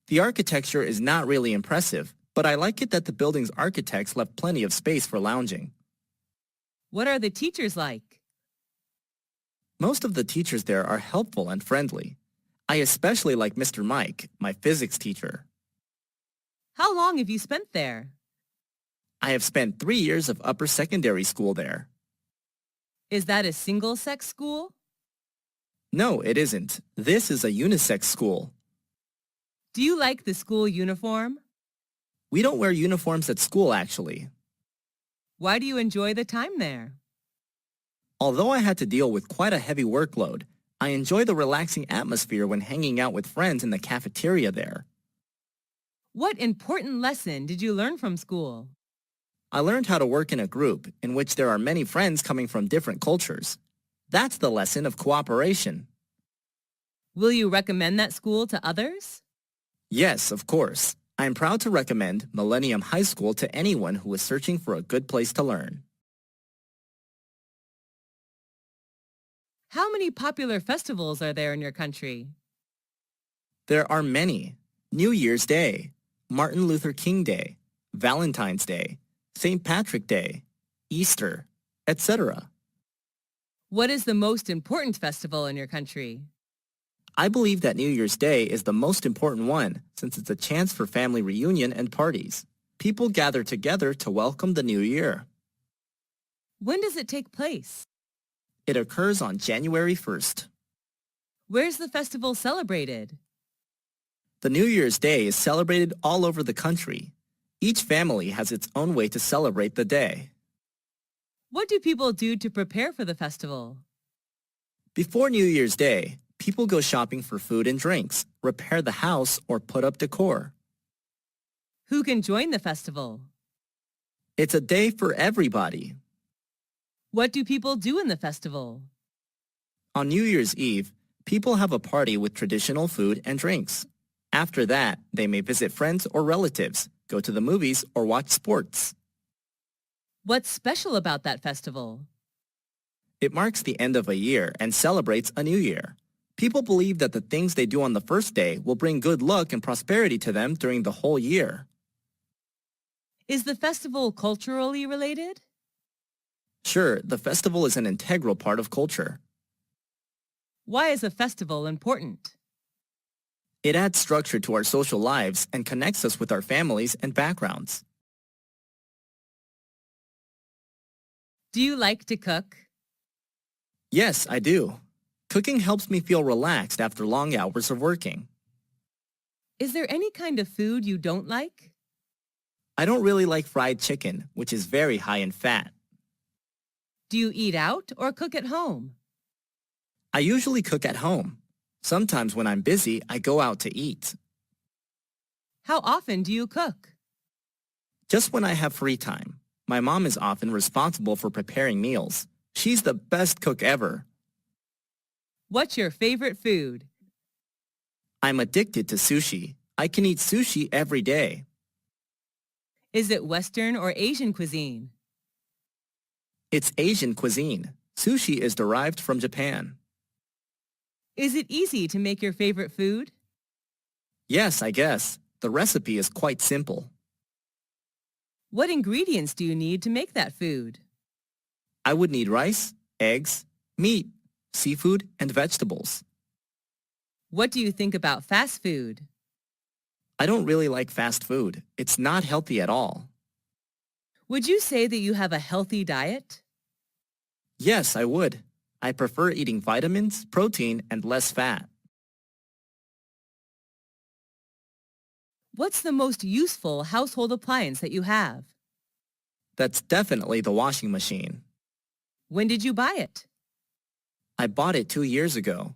The architecture is not really impressive, but I like it that the building's architects left plenty of space for lounging. What are the teachers like? Most of the teachers there are helpful and friendly. I especially like Mr. Mike, my physics teacher. How long have you spent there? I have spent 3 years of upper secondary school there. Is that a single-sex school? No, it isn't. This is a unisex school. Do you like the school uniform? We don't wear uniforms at school, actually. Why do you enjoy the time there? Although I had to deal with quite a heavy workload, I enjoy the relaxing atmosphere when hanging out with friends in the cafeteria there. What important lesson did you learn from school? I learned how to work in a group in which there are many friends coming from different cultures. That's the lesson of cooperation. Will you recommend that school to others? Yes, of course. I am proud to recommend Millennium High School to anyone who is searching for a good place to learn. How many popular festivals are there in your country? There are many. New Year's Day, Martin Luther King Day, Valentine's Day, St. Patrick Day, Easter, etc. What is the most important festival in your country? I believe that New Year's Day is the most important one since it's a chance for family reunion and parties. People gather together to welcome the new year. When does it take place? It occurs on January 1st. Where's the festival celebrated? The New Year's Day is celebrated all over the country. Each family has its own way to celebrate the day. What do people do to prepare for the festival? Before New Year's Day, people go shopping for food and drinks, repair the house, or put up decor. Who can join the festival? It's a day for everybody. What do people do in the festival? On New Year's Eve, people have a party with traditional food and drinks. After that, they may visit friends or relatives, go to the movies, or watch sports. What's special about that festival? It marks the end of a year and celebrates a new year. People believe that the things they do on the first day will bring good luck and prosperity to them during the whole year. Is the festival culturally related? Sure, the festival is an integral part of culture. Why is a festival important? It adds structure to our social lives and connects us with our families and backgrounds. Do you like to cook? Yes, I do. Cooking helps me feel relaxed after long hours of working. Is there any kind of food you don't like? I don't really like fried chicken, which is very high in fat. Do you eat out or cook at home? I usually cook at home. Sometimes when I'm busy, I go out to eat. How often do you cook? Just when I have free time. My mom is often responsible for preparing meals. She's the best cook ever. What's your favorite food? I'm addicted to sushi. I can eat sushi every day. Is it Western or Asian cuisine? It's Asian cuisine. Sushi is derived from Japan. Is it easy to make your favorite food? Yes, I guess. The recipe is quite simple. What ingredients do you need to make that food? I would need rice, eggs, meat, seafood, and vegetables. What do you think about fast food? I don't really like fast food. It's not healthy at all. Would you say that you have a healthy diet? Yes, I would. I prefer eating vitamins, protein, and less fat. What's the most useful household appliance that you have? That's definitely the washing machine. When did you buy it? I bought it 2 years ago.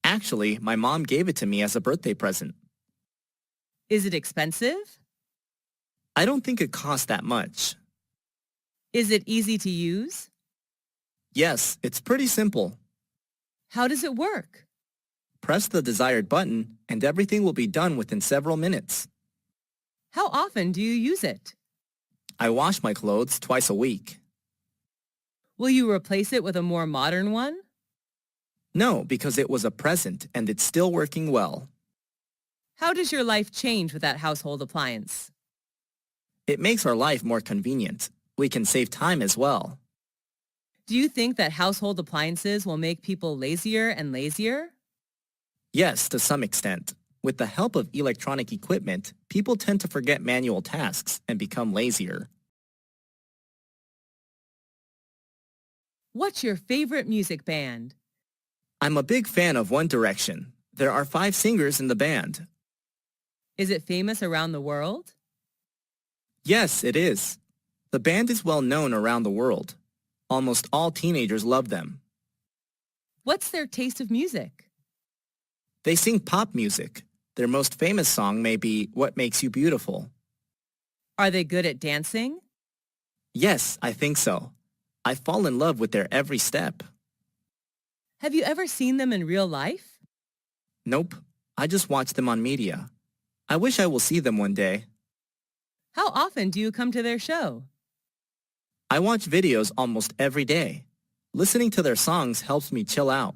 Actually, my mom gave it to me as a birthday present. Is it expensive? I don't think it costs that much. Is it easy to use? Yes, it's pretty simple. How does it work? Press the desired button and everything will be done within several minutes. How often do you use it? I wash my clothes twice a week. Will you replace it with a more modern one? No, because it was a present and it's still working well. How does your life change with that household appliance? It makes our life more convenient. We can save time as well. Do you think that household appliances will make people lazier and lazier? Yes, to some extent. With the help of electronic equipment, people tend to forget manual tasks and become lazier. What's your favorite music band? I'm a big fan of One Direction. There are 5 singers in the band. Is it famous around the world? Yes, it is. The band is well known around the world. Almost all teenagers love them. What's their taste of music? They sing pop music. Their most famous song may be What Makes You Beautiful. Are they good at dancing? Yes, I think so. I fall in love with their every step. Have you ever seen them in real life? Nope, I just watch them on media. I wish I will see them one day. How often do you come to their show? I watch videos almost every day. Listening to their songs helps me chill out.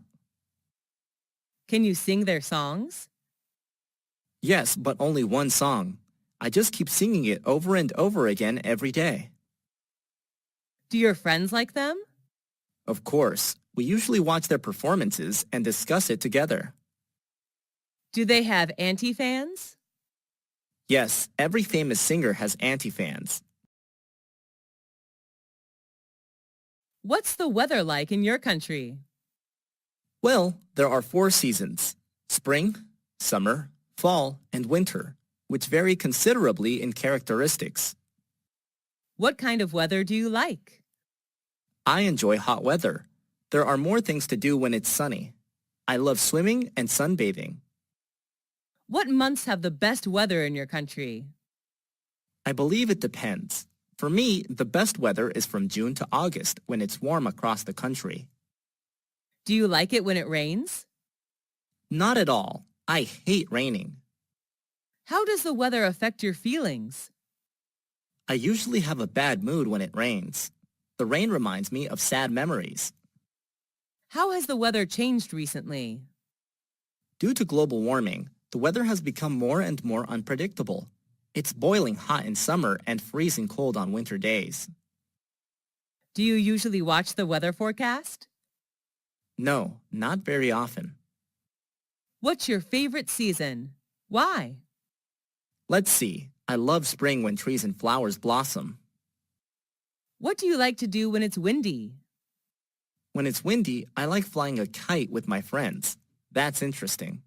Can you sing their songs? Yes, but only one song. I just keep singing it over and over again every day. Do your friends like them? Of course, we usually watch their performances and discuss it together. Do they have anti-fans? Yes, every famous singer has anti-fans. What's the weather like in your country? Well, there are 4 seasons: spring, summer, fall, and winter, which vary considerably in characteristics. What kind of weather do you like? I enjoy hot weather. There are more things to do when it's sunny. I love swimming and sunbathing. What months have the best weather in your country? I believe it depends. For me, the best weather is from June to August when it's warm across the country. Do you like it when it rains? Not at all. I hate raining. How does the weather affect your feelings? I usually have a bad mood when it rains. The rain reminds me of sad memories. How has the weather changed recently? Due to global warming, the weather has become more and more unpredictable. It's boiling hot in summer and freezing cold on winter days. Do you usually watch the weather forecast? No, not very often. What's your favorite season? Why? Let's see. I love spring when trees and flowers blossom. What do you like to do when it's windy? When it's windy, I like flying a kite with my friends. That's interesting.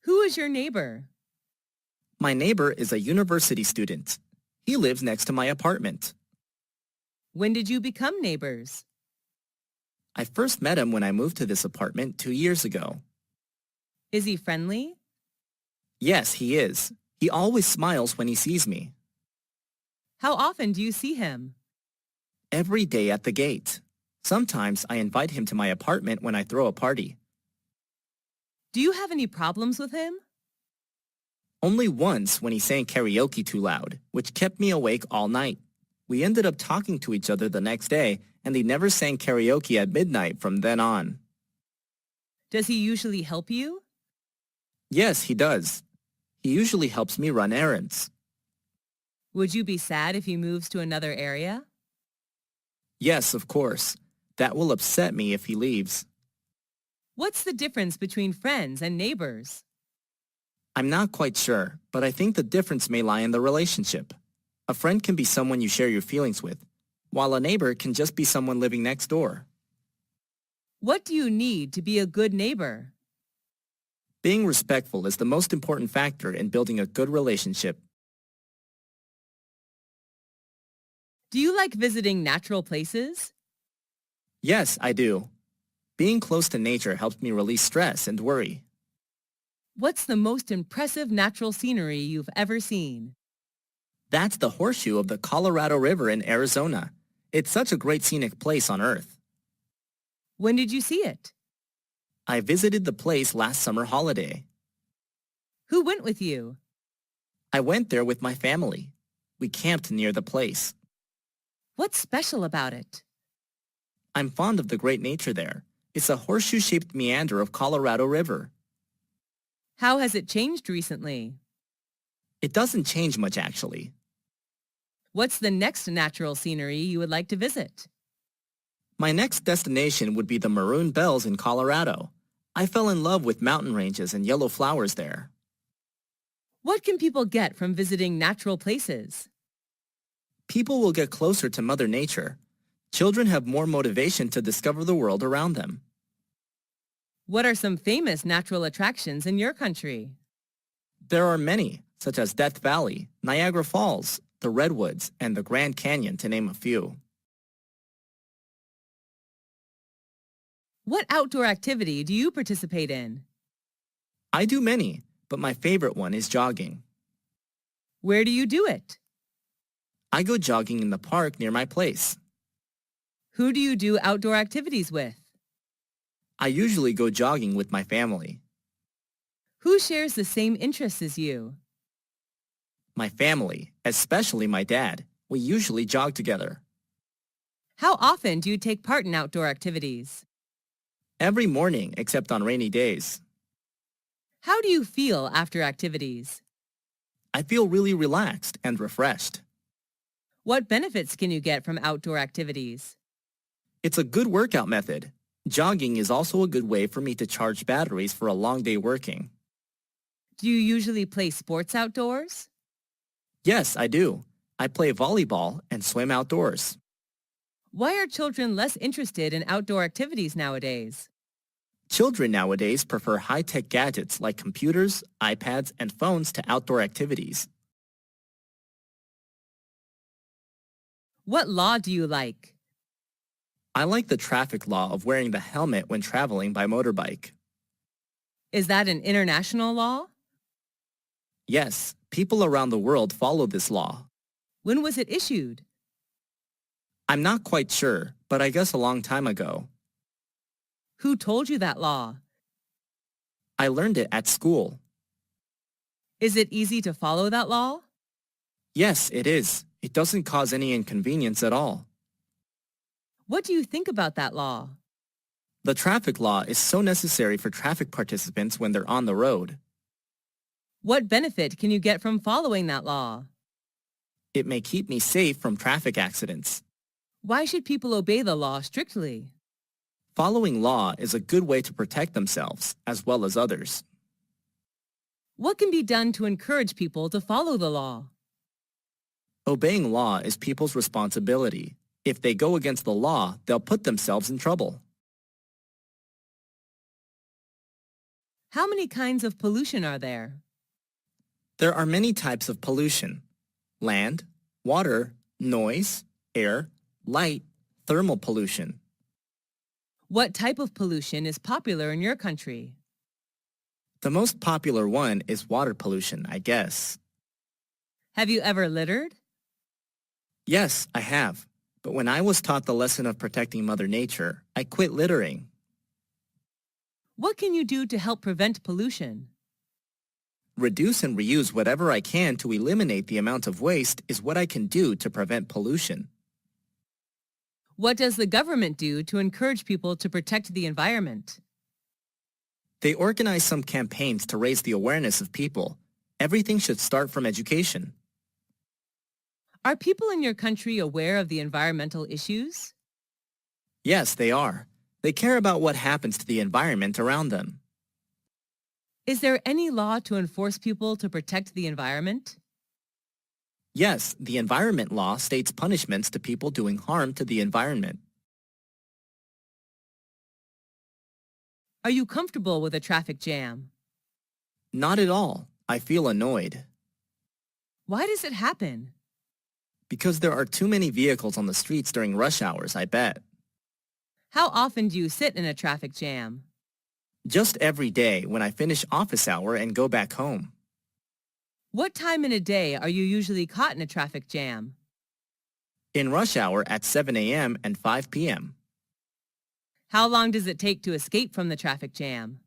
Who is your neighbor? My neighbor is a university student. He lives next to my apartment. When did you become neighbors? I first met him when I moved to this apartment 2 years ago. Is he friendly? Yes, he is. He always smiles when he sees me. How often do you see him? Every day at the gate. Sometimes I invite him to my apartment when I throw a party. Do you have any problems with him? Only once when he sang karaoke too loud, which kept me awake all night. We ended up talking to each other the next day, and he never sang karaoke at midnight from then on. Does he usually help you? Yes, he does. He usually helps me run errands. Would you be sad if he moves to another area? Yes, of course. That will upset me if he leaves. What's the difference between friends and neighbors? I'm not quite sure, but I think the difference may lie in the relationship. A friend can be someone you share your feelings with, while a neighbor can just be someone living next door. What do you need to be a good neighbor? Being respectful is the most important factor in building a good relationship. Do you like visiting natural places? Yes, I do. Being close to nature helps me release stress and worry. What's the most impressive natural scenery you've ever seen? That's the horseshoe of the Colorado River in Arizona. It's such a great scenic place on Earth. When did you see it? I visited the place last summer holiday. Who went with you? I went there with my family. We camped near the place. What's special about it? I'm fond of the great nature there. It's a horseshoe-shaped meander of Colorado River. How has it changed recently? It doesn't change much, actually. What's the next natural scenery you would like to visit? My next destination would be the Maroon Bells in Colorado. I fell in love with mountain ranges and yellow flowers there. What can people get from visiting natural places? People will get closer to Mother Nature. Children have more motivation to discover the world around them. What are some famous natural attractions in your country? There are many, such as Death Valley, Niagara Falls, the Redwoods, and the Grand Canyon, to name a few. What outdoor activity do you participate in? I do many, but my favorite one is jogging. Where do you do it? I go jogging in the park near my place. Who do you do outdoor activities with? I usually go jogging with my family. Who shares the same interests as you? My family, especially my dad. We usually jog together. How often do you take part in outdoor activities? Every morning except on rainy days. How do you feel after activities? I feel really relaxed and refreshed. What benefits can you get from outdoor activities? It's a good workout method. Jogging is also a good way for me to charge batteries for a long day working. Do you usually play sports outdoors? Yes, I do. I play volleyball and swim outdoors. Why are children less interested in outdoor activities nowadays? Children nowadays prefer high-tech gadgets like computers, iPads, and phones to outdoor activities. What law do you like? I like the traffic law of wearing the helmet when traveling by motorbike. Is that an international law? Yes, people around the world follow this law. When was it issued? I'm not quite sure, but I guess a long time ago. Who told you that law? I learned it at school. Is it easy to follow that law? Yes, it is. It doesn't cause any inconvenience at all. What do you think about that law? The traffic law is so necessary for traffic participants when they're on the road. What benefit can you get from following that law? It may keep me safe from traffic accidents. Why should people obey the law strictly? Following law is a good way to protect themselves as well as others. What can be done to encourage people to follow the law? Obeying law is people's responsibility. If they go against the law, they'll put themselves in trouble. How many kinds of pollution are there? There are many types of pollution: land, water, noise, air, light, thermal pollution. What type of pollution is popular in your country? The most popular one is water pollution, I guess. Have you ever littered? Yes, I have. But when I was taught the lesson of protecting Mother Nature, I quit littering. What can you do to help prevent pollution? Reduce and reuse whatever I can to eliminate the amount of waste is what I can do to prevent pollution. What does the government do to encourage people to protect the environment? They organize some campaigns to raise the awareness of people. Everything should start from education. Are people in your country aware of the environmental issues? Yes, they are. They care about what happens to the environment around them. Is there any law to enforce people to protect the environment? Yes, the environment law states punishments to people doing harm to the environment. Are you comfortable with a traffic jam? Not at all. I feel annoyed. Why does it happen? Because there are too many vehicles on the streets during rush hours, I bet. How often do you sit in a traffic jam? Just every day when I finish office hour and go back home. What time in a day are you usually caught in a traffic jam? In rush hour at 7 a.m. and 5 p.m. How long does it take to escape from the traffic jam?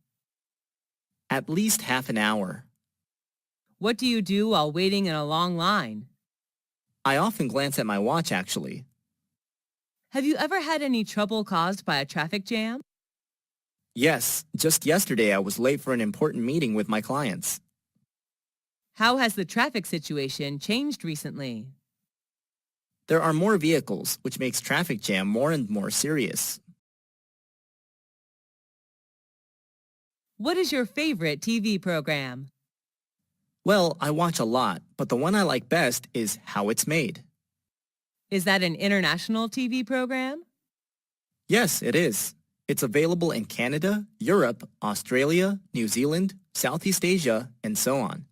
At least half an hour. What do you do while waiting in a long line? I often glance at my watch, actually. Have you ever had any trouble caused by a traffic jam? Yes, just yesterday I was late for an important meeting with my clients. How has the traffic situation changed recently? There are more vehicles, which makes traffic jam more and more serious. What is your favorite TV program? Well, I watch a lot, but the one I like best is How It's Made. Is that an international TV program? Yes, it is. It's available in Canada, Europe, Australia, New Zealand, Southeast Asia, and so on.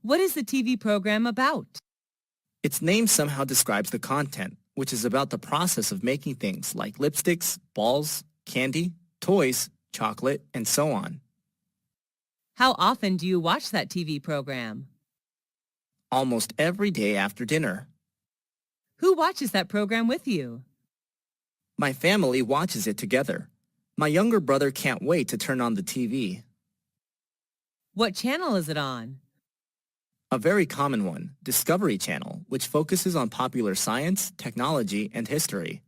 What is the TV program about? Its name somehow describes the content, which is about the process of making things like lipsticks, balls, candy, toys, chocolate, and so on. How often do you watch that TV program? Almost every day after dinner. Who watches that program with you? My family watches it together. My younger brother can't wait to turn on the TV. What channel is it on? A very common one, Discovery Channel, which focuses on popular science, technology, and history.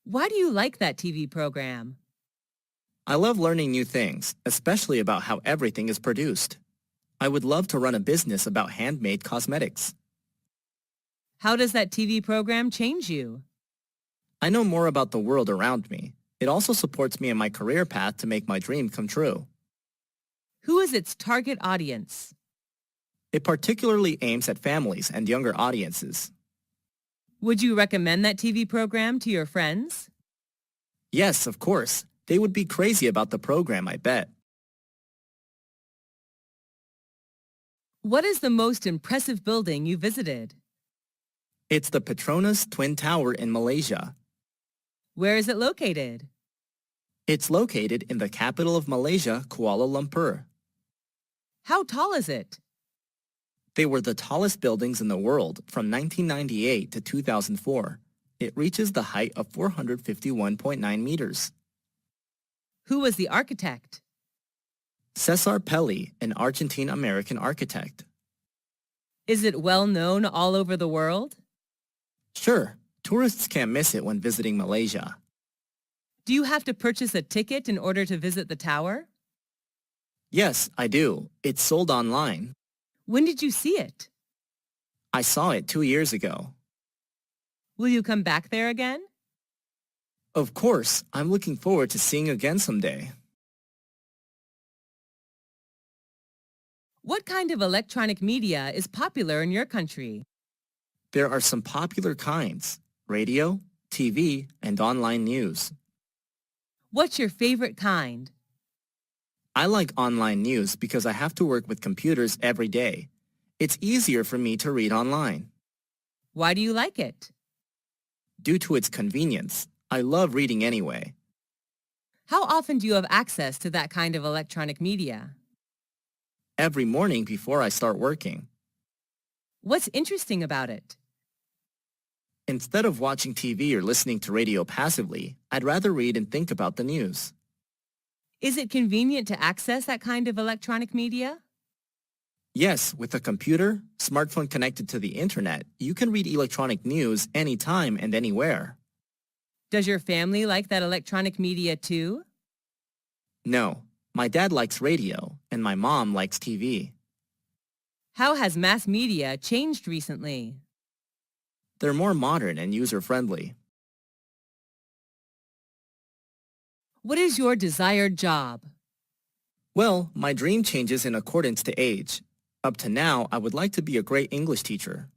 Why do you like that TV program? I love learning new things, especially about how everything is produced. I would love to run a business about handmade cosmetics. How does that TV program change you? I know more about the world around me. It also supports me in my career path to make my dream come true. Who is its target audience? It particularly aims at families and younger audiences. Would you recommend that TV program to your friends? Yes, of course. They would be crazy about the program, I bet. What is the most impressive building you visited? It's the Petronas Twin Tower in Malaysia. Where is it located? It's located in the capital of Malaysia, Kuala Lumpur. How tall is it? They were the tallest buildings in the world from 1998 to 2004. It reaches the height of 451.9 meters. Who was the architect? Cesar Pelli, an Argentine-American architect. Is it well known all over the world? Sure, tourists can't miss it when visiting Malaysia. Do you have to purchase a ticket in order to visit the tower? Yes, I do. It's sold online. When did you see it? I saw it 2 years ago. Will you come back there again? Of course, I'm looking forward to seeing again someday. What kind of electronic media is popular in your country? There are some popular kinds: radio, TV, and online news. What's your favorite kind? I like online news because I have to work with computers every day. It's easier for me to read online. Why do you like it? Due to its convenience, I love reading anyway. How often do you have access to that kind of electronic media? Every morning before I start working. What's interesting about it? Instead of watching TV or listening to radio passively, I'd rather read and think about the news. Is it convenient to access that kind of electronic media? Yes, with a computer, smartphone connected to the internet, you can read electronic news anytime and anywhere. Does your family like that electronic media too? No, my dad likes radio and my mom likes TV. How has mass media changed recently? They're more modern and user-friendly. What is your desired job? Well, my dream changes in accordance to age. Up to now, I would like to be a great English teacher.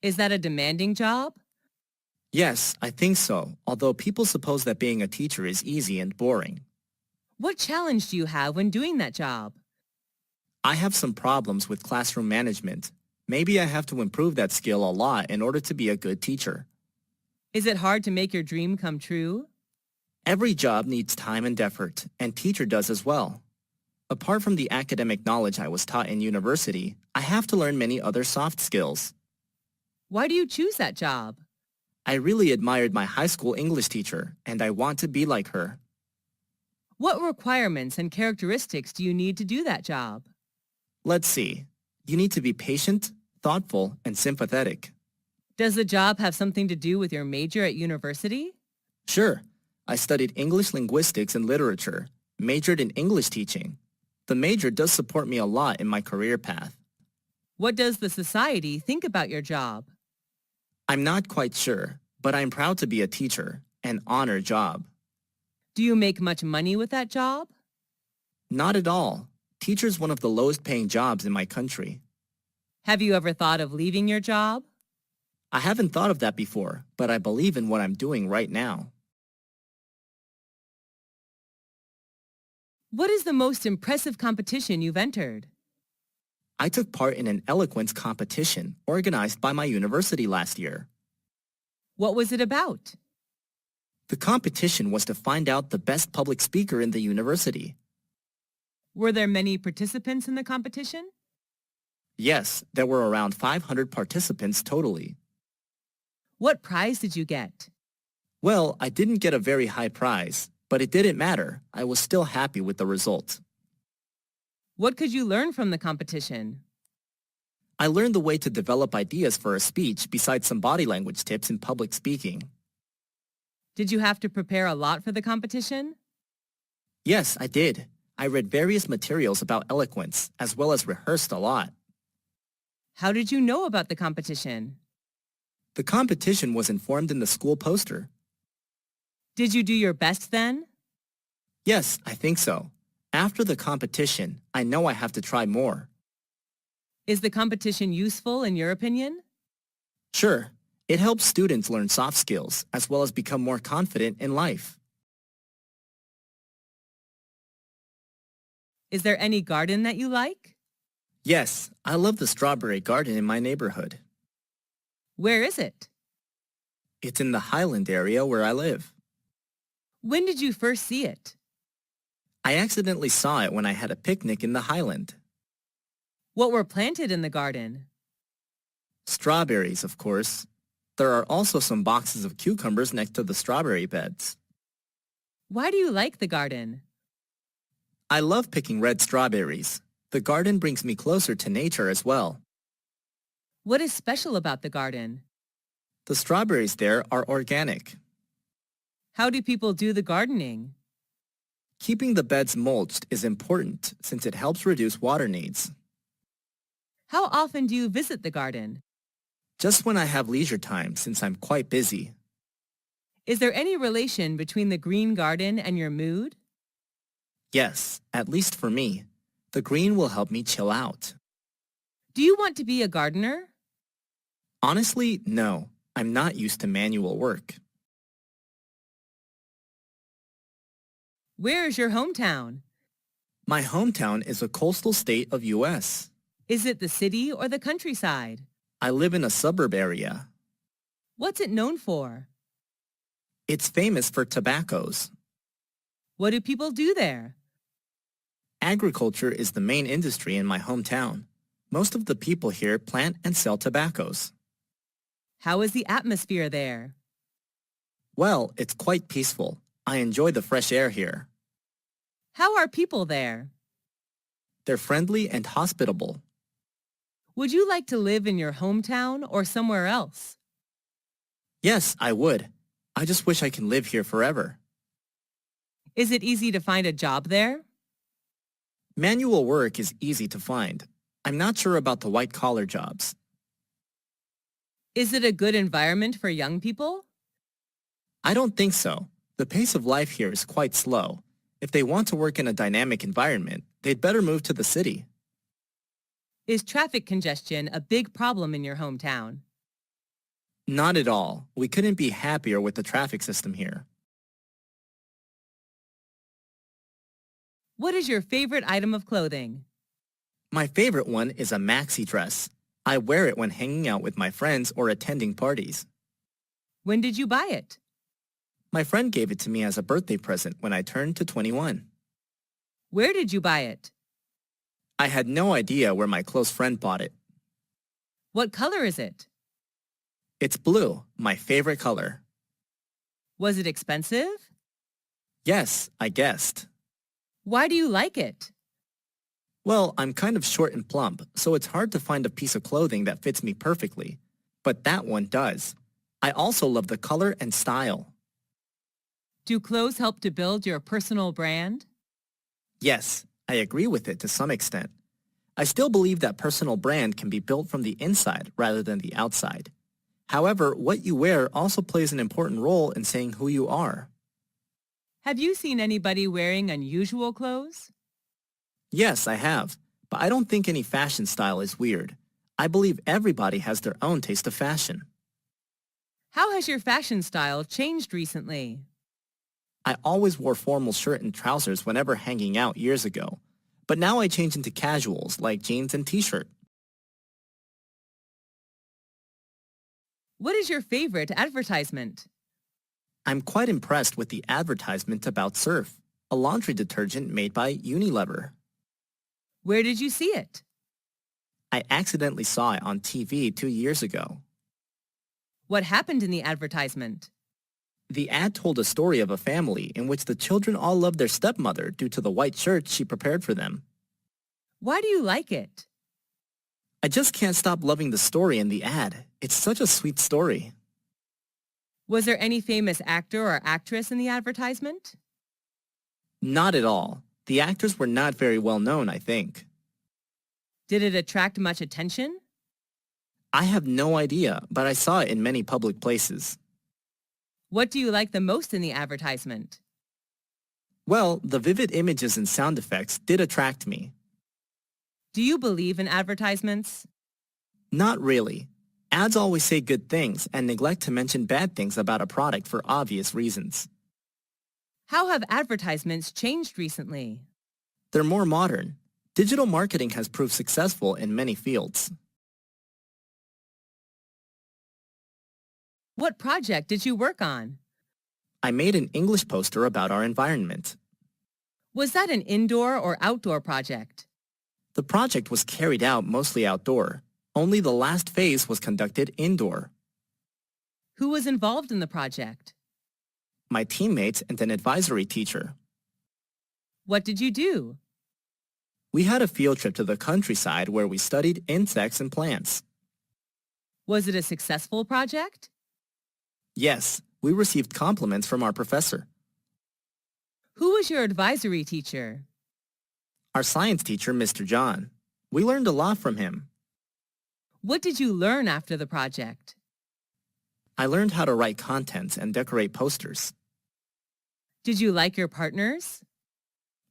Is that a demanding job? Yes, I think so, although people suppose that being a teacher is easy and boring. What challenge do you have when doing that job? I have some problems with classroom management. Maybe I have to improve that skill a lot in order to be a good teacher. Is it hard to make your dream come true? Every job needs time and effort, and teacher does as well. Apart from the academic knowledge I was taught in university, I have to learn many other soft skills. Why do you choose that job? I really admired my high school English teacher, and I want to be like her. What requirements and characteristics do you need to do that job? Let's see. You need to be patient, thoughtful, and sympathetic. Does the job have something to do with your major at university? Sure. I studied English linguistics and literature, majored in English teaching. The major does support me a lot in my career path. What does the society think about your job? I'm not quite sure, but I'm proud to be a teacher, an honor job. Do you make much money with that job? Not at all. Teacher's one of the lowest paying jobs in my country. Have you ever thought of leaving your job? I haven't thought of that before, but I believe in what I'm doing right now. What is the most impressive competition you've entered? I took part in an eloquence competition organized by my university last year. What was it about? The competition was to find out the best public speaker in the university. Were there many participants in the competition? Yes, there were around 500 participants totally. What prize did you get? Well, I didn't get a very high prize, but it didn't matter. I was still happy with the result. What could you learn from the competition? I learned the way to develop ideas for a speech besides some body language tips in public speaking. Did you have to prepare a lot for the competition? Yes, I did. I read various materials about eloquence, as well as rehearsed a lot. How did you know about the competition? The competition was informed in the school poster. Did you do your best then? Yes, I think so. After the competition, I know I have to try more. Is the competition useful in your opinion? Sure, It helps students learn soft skills as well as become more confident in life. Is there any garden that you like? Yes, I love the strawberry garden in my neighborhood. Where is it? It's in the Highland area where I live. When did you first see it? I accidentally saw it when I had a picnic in the Highland. What were planted in the garden? Strawberries, of course. There are also some boxes of cucumbers next to the strawberry beds. Why do you like the garden? I love picking red strawberries. The garden brings me closer to nature as well. What is special about the garden? The strawberries there are organic. How do people do the gardening? Keeping the beds mulched is important since it helps reduce water needs. How often do you visit the garden? Just when I have leisure time since I'm quite busy. Is there any relation between the green garden and your mood? Yes, at least for me. The green will help me chill out. Do you want to be a gardener? Honestly, no. I'm not used to manual work. Where is your hometown? My hometown is a coastal state of U.S. Is it the city or the countryside? I live in a suburb area. What's it known for? It's famous for tobaccos. What do people do there? Agriculture is the main industry in my hometown. Most of the people here plant and sell tobaccos. How is the atmosphere there? Well, it's quite peaceful. I enjoy the fresh air here. How are people there? They're friendly and hospitable. Would you like to live in your hometown or somewhere else? Yes, I would. I just wish I can live here forever. Is it easy to find a job there? Manual work is easy to find. I'm not sure about the white-collar jobs. Is it a good environment for young people? I don't think so. The pace of life here is quite slow. If they want to work in a dynamic environment, they'd better move to the city. Is traffic congestion a big problem in your hometown? Not at all. We couldn't be happier with the traffic system here. What is your favorite item of clothing? My favorite one is a maxi dress. I wear it when hanging out with my friends or attending parties. When did you buy it? My friend gave it to me as a birthday present when I turned to 21. Where did you buy it? I had no idea where my close friend bought it. What color is it? It's blue, my favorite color. Was it expensive? Yes, I guessed. Why do you like it? Well, I'm kind of short and plump, so it's hard to find a piece of clothing that fits me perfectly. But that one does. I also love the color and style. Do clothes help to build your personal brand? Yes, I agree with it to some extent. I still believe that personal brand can be built from the inside rather than the outside. However, what you wear also plays an important role in saying who you are. Have you seen anybody wearing unusual clothes? Yes, I have, but I don't think any fashion style is weird. I believe everybody has their own taste of fashion. How has your fashion style changed recently? I always wore formal shirt and trousers whenever hanging out years ago, but now I change into casuals like jeans and t-shirt. What is your favorite advertisement? I'm quite impressed with the advertisement about Surf, a laundry detergent made by Unilever. Where did you see it? I accidentally saw it on TV 2 years ago. What happened in the advertisement? The ad told a story of a family in which the children all loved their stepmother due to the white shirts she prepared for them. Why do you like it? I just can't stop loving the story in the ad. It's such a sweet story. Was there any famous actor or actress in the advertisement? Not at all. The actors were not very well known, I think. Did it attract much attention? I have no idea, but I saw it in many public places. What do you like the most in the advertisement? Well, the vivid images and sound effects did attract me. Do you believe in advertisements? Not really. Ads always say good things and neglect to mention bad things about a product for obvious reasons. How have advertisements changed recently? They're more modern. Digital marketing has proved successful in many fields. What project did you work on? I made an English poster about our environment. Was that an indoor or outdoor project? The project was carried out mostly outdoor. Only the last phase was conducted indoor. Who was involved in the project? My teammates and an advisory teacher. What did you do? We had a field trip to the countryside where we studied insects and plants. Was it a successful project? Yes, we received compliments from our professor. Who was your advisory teacher? Our science teacher, Mr. John. We learned a lot from him. What did you learn after the project? I learned how to write contents and decorate posters. Did you like your partners?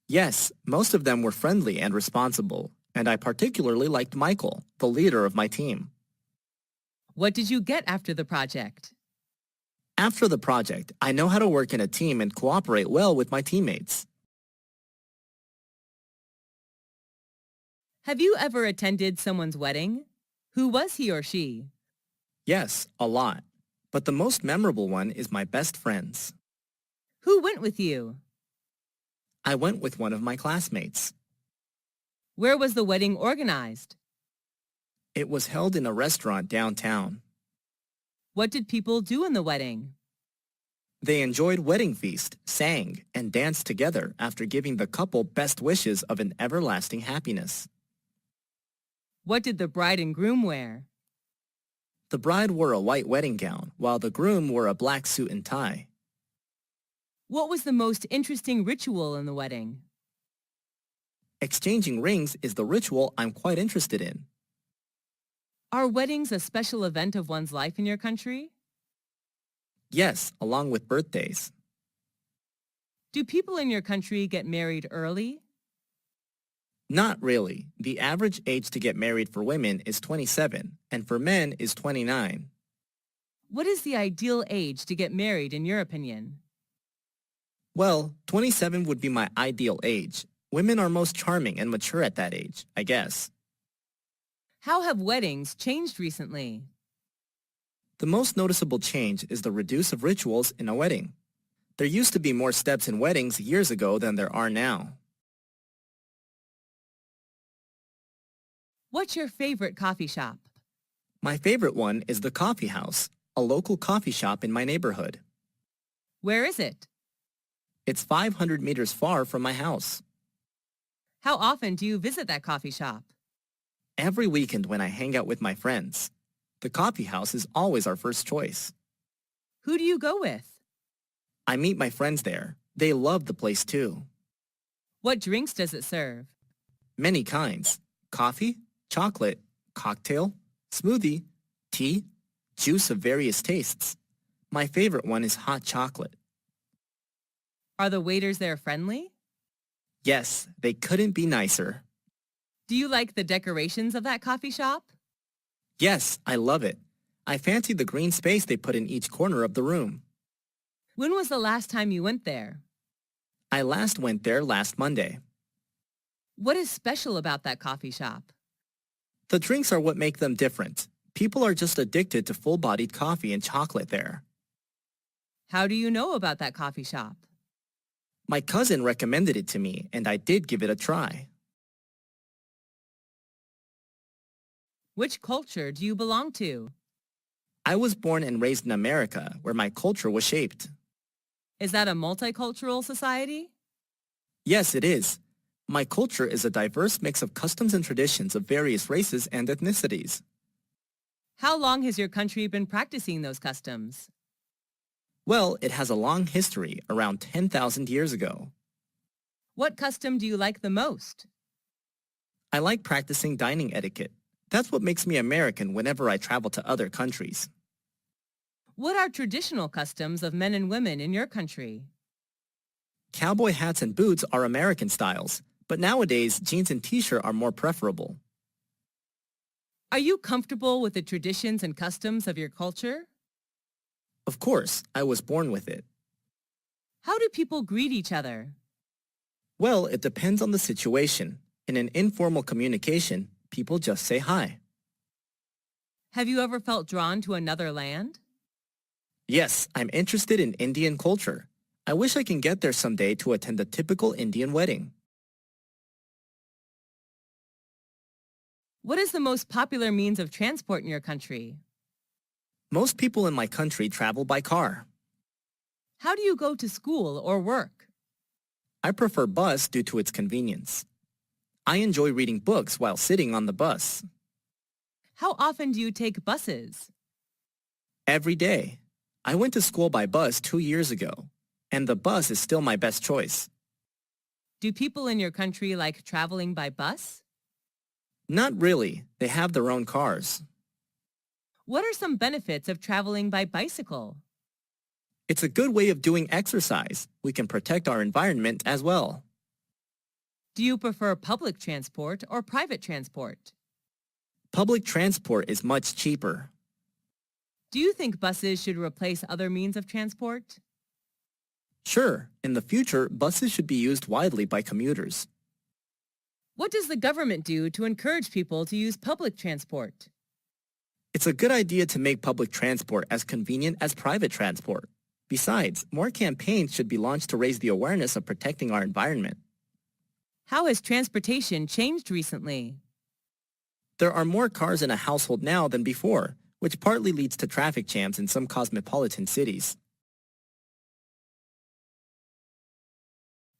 Yes, most of them were friendly and responsible, and I particularly liked Michael, the leader of my team. What did you get after the project? After the project, I know how to work in a team and cooperate well with my teammates. Have you ever attended someone's wedding? Who was he or she? Yes, a lot. But the most memorable one is my best friend's. Who went with you? I went with one of my classmates. Where was the wedding organized? It was held in a restaurant downtown. What did people do in the wedding? They enjoyed wedding feast, sang, and danced together after giving the couple best wishes of an everlasting happiness. What did the bride and groom wear? The bride wore a white wedding gown, while the groom wore a black suit and tie. What was the most interesting ritual in the wedding? Exchanging rings is the ritual I'm quite interested in. Are weddings a special event of one's life in your country? Yes, along with birthdays. Do people in your country get married early? Not really. The average age to get married for women is 27, and for men is 29. What is the ideal age to get married in your opinion? Well, 27 would be my ideal age. Women are most charming and mature at that age, I guess. How have weddings changed recently? The most noticeable change is the reduce of rituals in a wedding. There used to be more steps in weddings years ago than there are now. What's your favorite coffee shop? My favorite one is the Coffee House, a local coffee shop in my neighborhood. Where is it? It's 500 meters far from my house. How often do you visit that coffee shop? Every weekend when I hang out with my friends. The coffee house is always our first choice. Who do you go with? I meet my friends there. They love the place too. What drinks does it serve? Many kinds. Coffee, chocolate, cocktail, smoothie, tea, juice of various tastes. My favorite one is hot chocolate. Are the waiters there friendly? Yes, they couldn't be nicer. Do you like the decorations of that coffee shop? Yes, I love it. I fancy the green space they put in each corner of the room. When was the last time you went there? I last went there last Monday. What is special about that coffee shop? The drinks are what make them different. People are just addicted to full-bodied coffee and chocolate there. How do you know about that coffee shop? My cousin recommended it to me, and I did give it a try. Which culture do you belong to? I was born and raised in America, where my culture was shaped. Is that a multicultural society? Yes, it is. My culture is a diverse mix of customs and traditions of various races and ethnicities. How long has your country been practicing those customs? Well, it has a long history, around 10,000 years ago. What custom do you like the most? I like practicing dining etiquette. That's what makes me American whenever I travel to other countries. What are traditional customs of men and women in your country? Cowboy hats and boots are American styles, but nowadays jeans and t-shirt are more preferable. Are you comfortable with the traditions and customs of your culture? Of course, I was born with it. How do people greet each other? Well, it depends on the situation. In an informal communication, people just say hi. Have you ever felt drawn to another land? Yes, I'm interested in Indian culture. I wish I can get there someday to attend a typical Indian wedding. What is the most popular means of transport in your country? Most people in my country travel by car. How do you go to school or work? I prefer bus due to its convenience. I enjoy reading books while sitting on the bus. How often do you take buses? Every day. I went to school by bus 2 years ago, and the bus is still my best choice. Do people in your country like traveling by bus? Not really. They have their own cars. What are some benefits of traveling by bicycle? It's a good way of doing exercise. We can protect our environment as well. Do you prefer public transport or private transport? Public transport is much cheaper. Do you think buses should replace other means of transport? Sure, in the future, buses should be used widely by commuters. What does the government do to encourage people to use public transport? It's a good idea to make public transport as convenient as private transport. Besides, more campaigns should be launched to raise the awareness of protecting our environment. How has transportation changed recently? There are more cars in a household now than before, which partly leads to traffic jams in some cosmopolitan cities.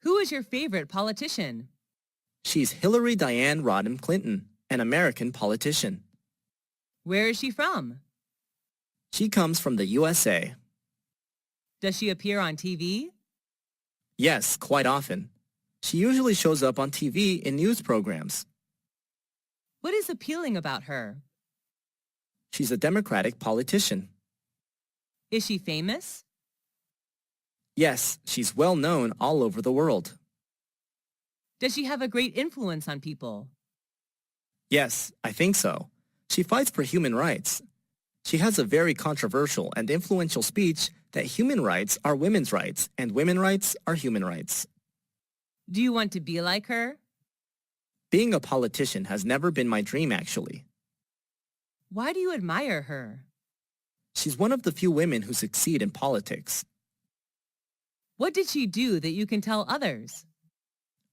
Who is your favorite politician? She's Hillary Diane Rodham Clinton, an American politician. Where is she from? She comes from the USA. Does she appear on TV? Yes, quite often. She usually shows up on TV in news programs. What is appealing about her? She's a Democratic politician. Is she famous? Yes, she's well known all over the world. Does she have a great influence on people? Yes, I think so. She fights for human rights. She has a very controversial and influential speech that human rights are women's rights and women's rights are human rights. Do you want to be like her? Being a politician has never been my dream, actually. Why do you admire her? She's one of the few women who succeed in politics. What did she do that you can tell others?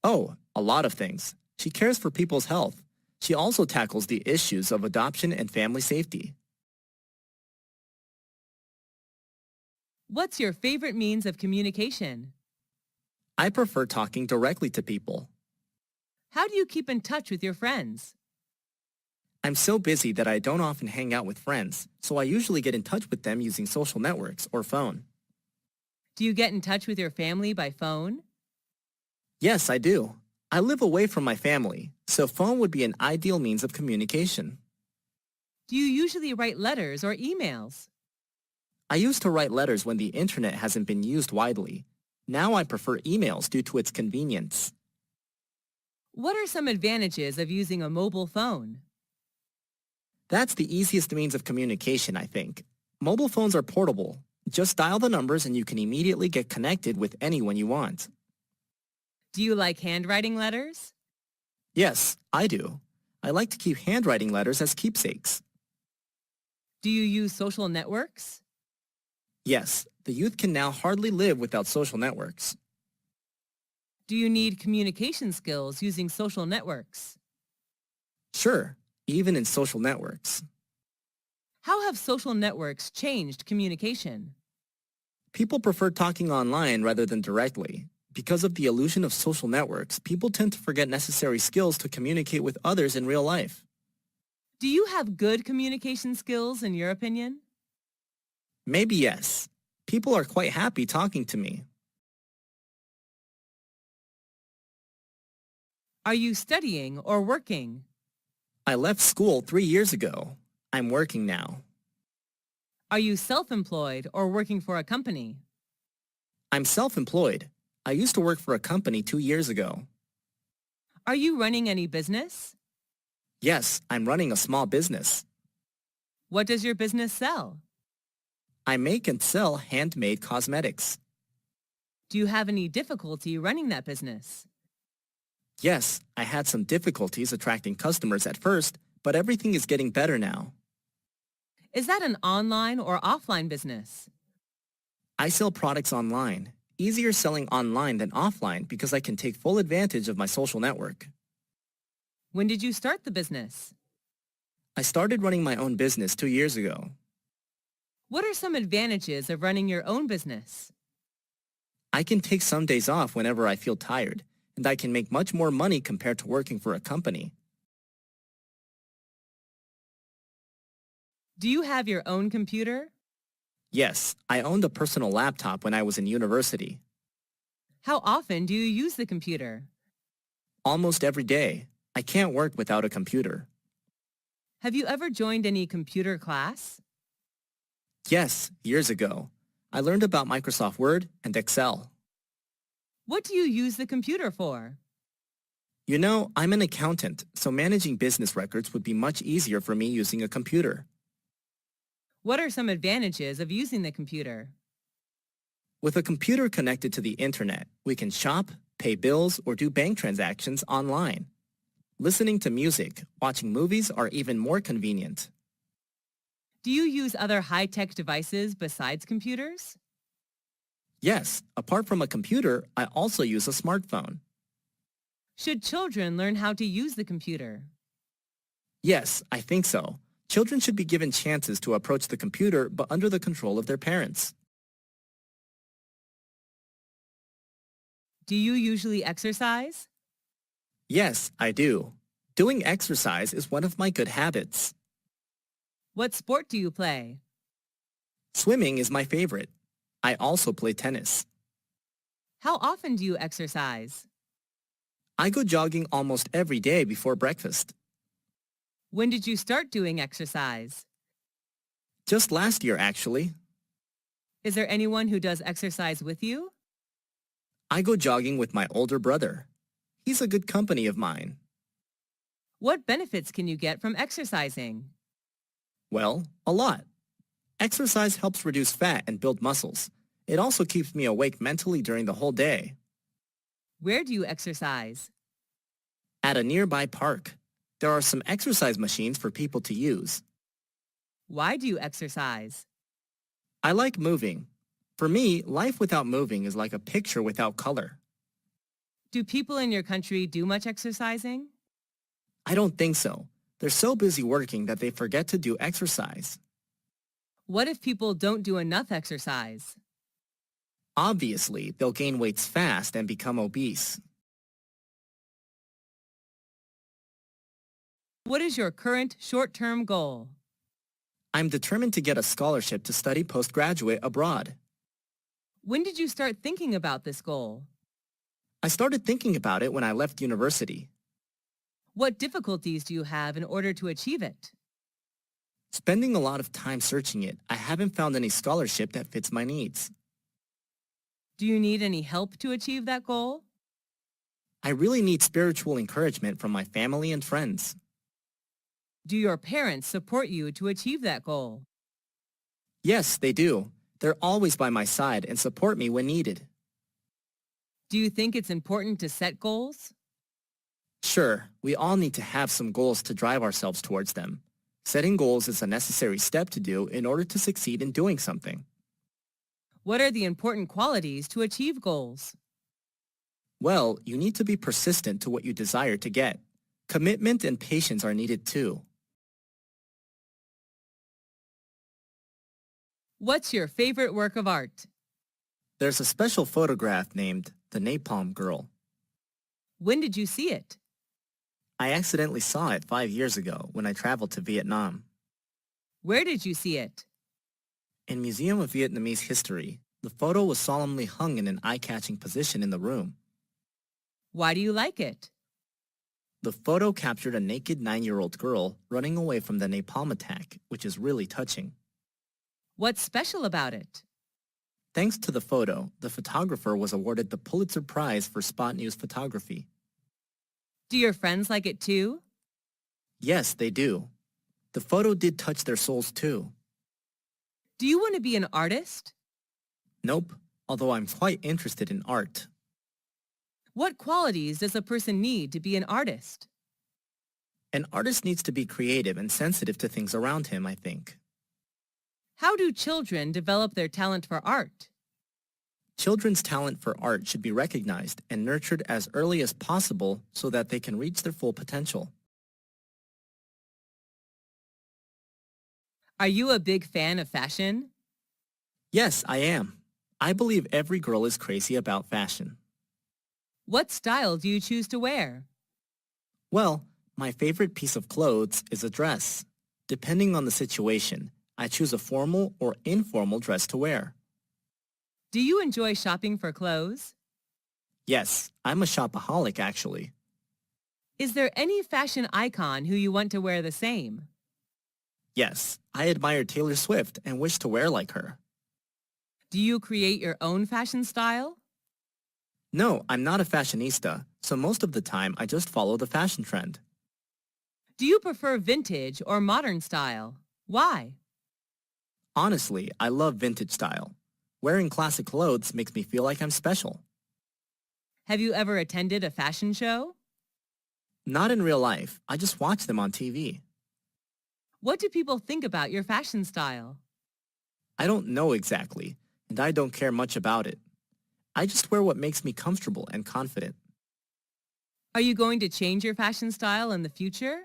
Oh, a lot of things. She cares for people's health. She also tackles the issues of adoption and family safety. What's your favorite means of communication? I prefer talking directly to people. How do you keep in touch with your friends? I'm so busy that I don't often hang out with friends, so I usually get in touch with them using social networks or phone. Do you get in touch with your family by phone? Yes, I do. I live away from my family, so phone would be an ideal means of communication. Do you usually write letters or emails? I used to write letters when the internet hasn't been used widely. Now I prefer emails due to its convenience. What are some advantages of using a mobile phone? That's the easiest means of communication, I think. Mobile phones are portable. Just dial the numbers and you can immediately get connected with anyone you want. Do you like handwriting letters? Yes, I do. I like to keep handwriting letters as keepsakes. Do you use social networks? Yes, the youth can now hardly live without social networks. Do you need communication skills using social networks? Sure, even in social networks. How have social networks changed communication? People prefer talking online rather than directly. Because of the illusion of social networks, people tend to forget necessary skills to communicate with others in real life. Do you have good communication skills in your opinion? Maybe yes. People are quite happy talking to me. Are you studying or working? I left school 3 years ago. I'm working now. Are you self-employed or working for a company? I'm self-employed. I used to work for a company 2 years ago. Are you running any business? Yes, I'm running a small business. What does your business sell? I make and sell handmade cosmetics. Do you have any difficulty running that business? Yes, I had some difficulties attracting customers at first, but everything is getting better now. Is that an online or offline business? I sell products online. Easier selling online than offline because I can take full advantage of my social network. When did you start the business? I started running my own business 2 years ago. What are some advantages of running your own business? I can take some days off whenever I feel tired, and I can make much more money compared to working for a company. Do you have your own computer? Yes, I owned a personal laptop when I was in university. How often do you use the computer? Almost every day. I can't work without a computer. Have you ever joined any computer class? Yes, years ago. I learned about Microsoft Word and Excel. What do you use the computer for? You know, I'm an accountant, so managing business records would be much easier for me using a computer. What are some advantages of using the computer? With a computer connected to the internet, we can shop, pay bills, or do bank transactions online. Listening to music, watching movies are even more convenient. Do you use other high-tech devices besides computers? Yes, apart from a computer, I also use a smartphone. Should children learn how to use the computer? Yes, I think so. Children should be given chances to approach the computer, but under the control of their parents. Do you usually exercise? Yes, I do. Doing exercise is one of my good habits. What sport do you play? Swimming is my favorite. I also play tennis. How often do you exercise? I go jogging almost every day before breakfast. When did you start doing exercise? Just last year, actually. Is there anyone who does exercise with you? I go jogging with my older brother. He's a good company of mine. What benefits can you get from exercising? Well, a lot. Exercise helps reduce fat and build muscles. It also keeps me awake mentally during the whole day. Where do you exercise? At a nearby park, there are some exercise machines for people to use. Why do you exercise? I like moving. For me, life without moving is like a picture without color. Do people in your country do much exercising? I don't think so. They're so busy working that they forget to do exercise. What if people don't do enough exercise? Obviously, they'll gain weight fast and become obese. What is your current short-term goal? I'm determined to get a scholarship to study postgraduate abroad. When did you start thinking about this goal? I started thinking about it when I left university. What difficulties do you have in order to achieve it? Spending a lot of time searching it, I haven't found any scholarship that fits my needs. Do you need any help to achieve that goal? I really need spiritual encouragement from my family and friends. Do your parents support you to achieve that goal? Yes, they do. They're always by my side and support me when needed. Do you think it's important to set goals? Sure, we all need to have some goals to drive ourselves towards them. Setting goals is a necessary step to do in order to succeed in doing something. What are the important qualities to achieve goals? Well, you need to be persistent to what you desire to get. Commitment and patience are needed too. What's your favorite work of art? There's a special photograph named The Napalm Girl. When did you see it? I accidentally saw it 5 years ago when I traveled to Vietnam. Where did you see it? In Museum of Vietnamese History, the photo was solemnly hung in an eye-catching position in the room. Why do you like it? The photo captured a naked 9-year-old girl running away from the napalm attack, which is really touching. What's special about it? Thanks to the photo, the photographer was awarded the Pulitzer Prize for spot news photography. Do your friends like it too? Yes, they do. The photo did touch their souls too. Do you want to be an artist? Nope, although I'm quite interested in art. What qualities does a person need to be an artist? An artist needs to be creative and sensitive to things around him, I think. How do children develop their talent for art? Children's talent for art should be recognized and nurtured as early as possible so that they can reach their full potential. Are you a big fan of fashion? Yes, I am. I believe every girl is crazy about fashion. What style do you choose to wear? Well, my favorite piece of clothes is a dress. Depending on the situation, I choose a formal or informal dress to wear. Do you enjoy shopping for clothes? Yes, I'm a shopaholic actually. Is there any fashion icon who you want to wear the same? Yes, I admire Taylor Swift and wish to wear like her. Do you create your own fashion style? No, I'm not a fashionista, so most of the time I just follow the fashion trend. Do you prefer vintage or modern style? Why? Honestly, I love vintage style. Wearing classic clothes makes me feel like I'm special. Have you ever attended a fashion show? Not in real life, I just watch them on TV. What do people think about your fashion style? I don't know exactly, and I don't care much about it. I just wear what makes me comfortable and confident. Are you going to change your fashion style in the future?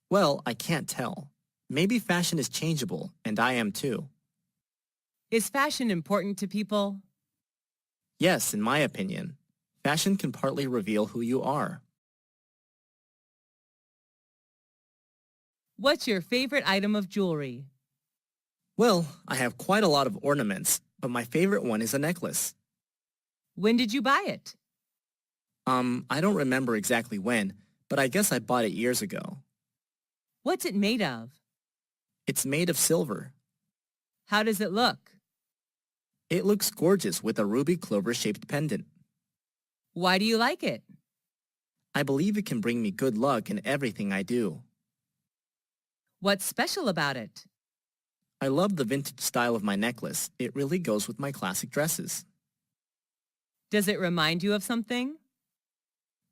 Well, I can't tell. Maybe fashion is changeable, and I am too. Is fashion important to people? Yes, in my opinion. Fashion can partly reveal who you are. What's your favorite item of jewelry? Well, I have quite a lot of ornaments, but my favorite one is a necklace. When did you buy it? I don't remember exactly when, but I guess I bought it years ago. What's it made of? It's made of silver. How does it look? It looks gorgeous with a ruby clover-shaped pendant. Why do you like it? I believe it can bring me good luck in everything I do. What's special about it? I love the vintage style of my necklace. It really goes with my classic dresses. Does it remind you of something?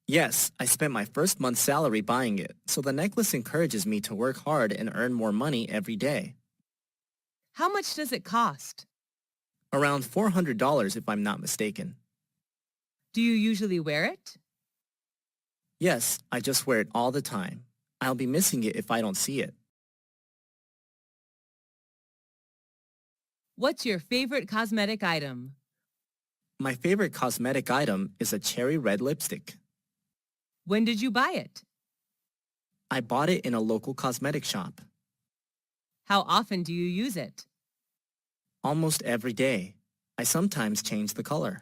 Yes, I spent my first month's salary buying it, so the necklace encourages me to work hard and earn more money every day. How much does it cost? Around $400 if I'm not mistaken. Do you usually wear it? Yes, I just wear it all the time. I'll be missing it if I don't see it. What's your favorite cosmetic item? My favorite cosmetic item is a cherry red lipstick. When did you buy it? I bought it in a local cosmetic shop. How often do you use it? Almost every day. I sometimes change the color.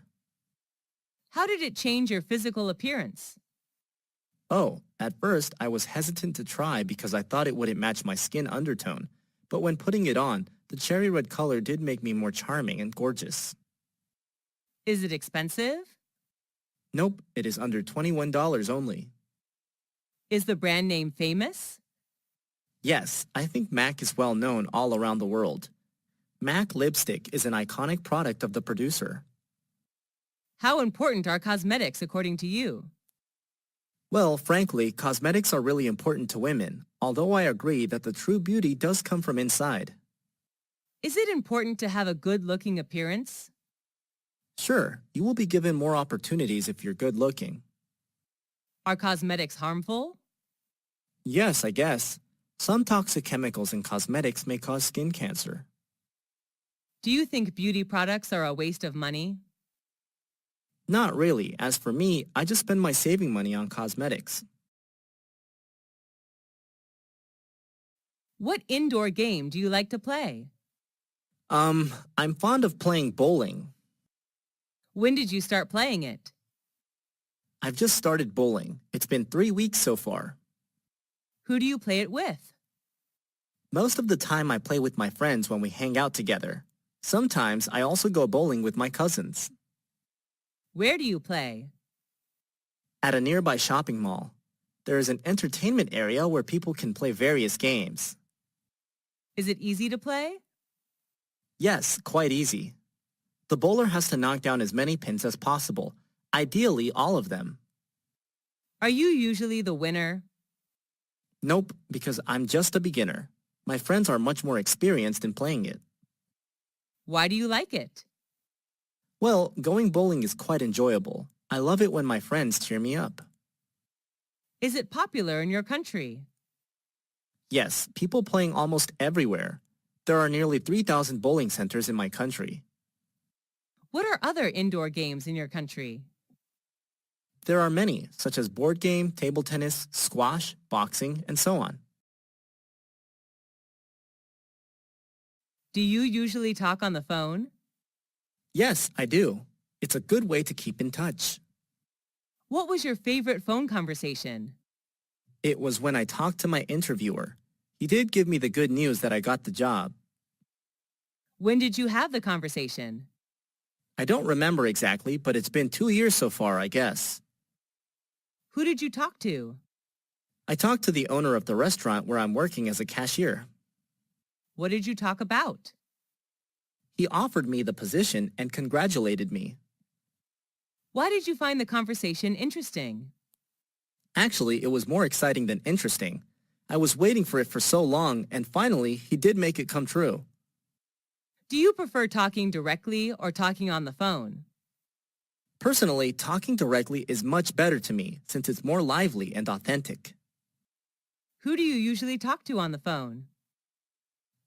How did it change your physical appearance? Oh, at first I was hesitant to try because I thought it wouldn't match my skin undertone, but when putting it on, the cherry red color did make me more charming and gorgeous. Is it expensive? Nope, it is under $21 only. Is the brand name famous? Yes, I think MAC is well known all around the world. MAC lipstick is an iconic product of the producer. How important are cosmetics according to you? Well, frankly, cosmetics are really important to women, although I agree that the true beauty does come from inside. Is it important to have a good-looking appearance? Sure, you will be given more opportunities if you're good looking. Are cosmetics harmful? Yes, I guess. Some toxic chemicals in cosmetics may cause skin cancer. Do you think beauty products are a waste of money? Not really. As for me, I just spend my saving money on cosmetics. What indoor game do you like to play? I'm fond of playing bowling. When did you start playing it? I've just started bowling. It's been 3 weeks so far. Who do you play it with? Most of the time I play with my friends when we hang out together. Sometimes I also go bowling with my cousins. Where do you play? At a nearby shopping mall. there is an entertainment area where people can play various games. Is it easy to play? Yes, quite easy. The bowler has to knock down as many pins as possible, ideally all of them. Are you usually the winner? Nope, because I'm just a beginner. My friends are much more experienced in playing it. Why do you like it? Well, going bowling is quite enjoyable. I love it when my friends cheer me up. Is it popular in your country? Yes, people playing almost everywhere. There are nearly 3,000 bowling centers in my country. What are other indoor games in your country? There are many, such as board game, table tennis, squash, boxing, and so on. Do you usually talk on the phone? Yes, I do. It's a good way to keep in touch. What was your favorite phone conversation? It was when I talked to my interviewer. He did give me the good news that I got the job. When did you have the conversation? I don't remember exactly, but it's been 2 years so far, I guess. Who did you talk to? I talked to the owner of the restaurant where I'm working as a cashier. What did you talk about? He offered me the position and congratulated me. Why did you find the conversation interesting? Actually, it was more exciting than interesting. I was waiting for it for so long, and finally, he did make it come true. Do you prefer talking directly or talking on the phone? Personally, talking directly is much better to me since it's more lively and authentic. Who do you usually talk to on the phone?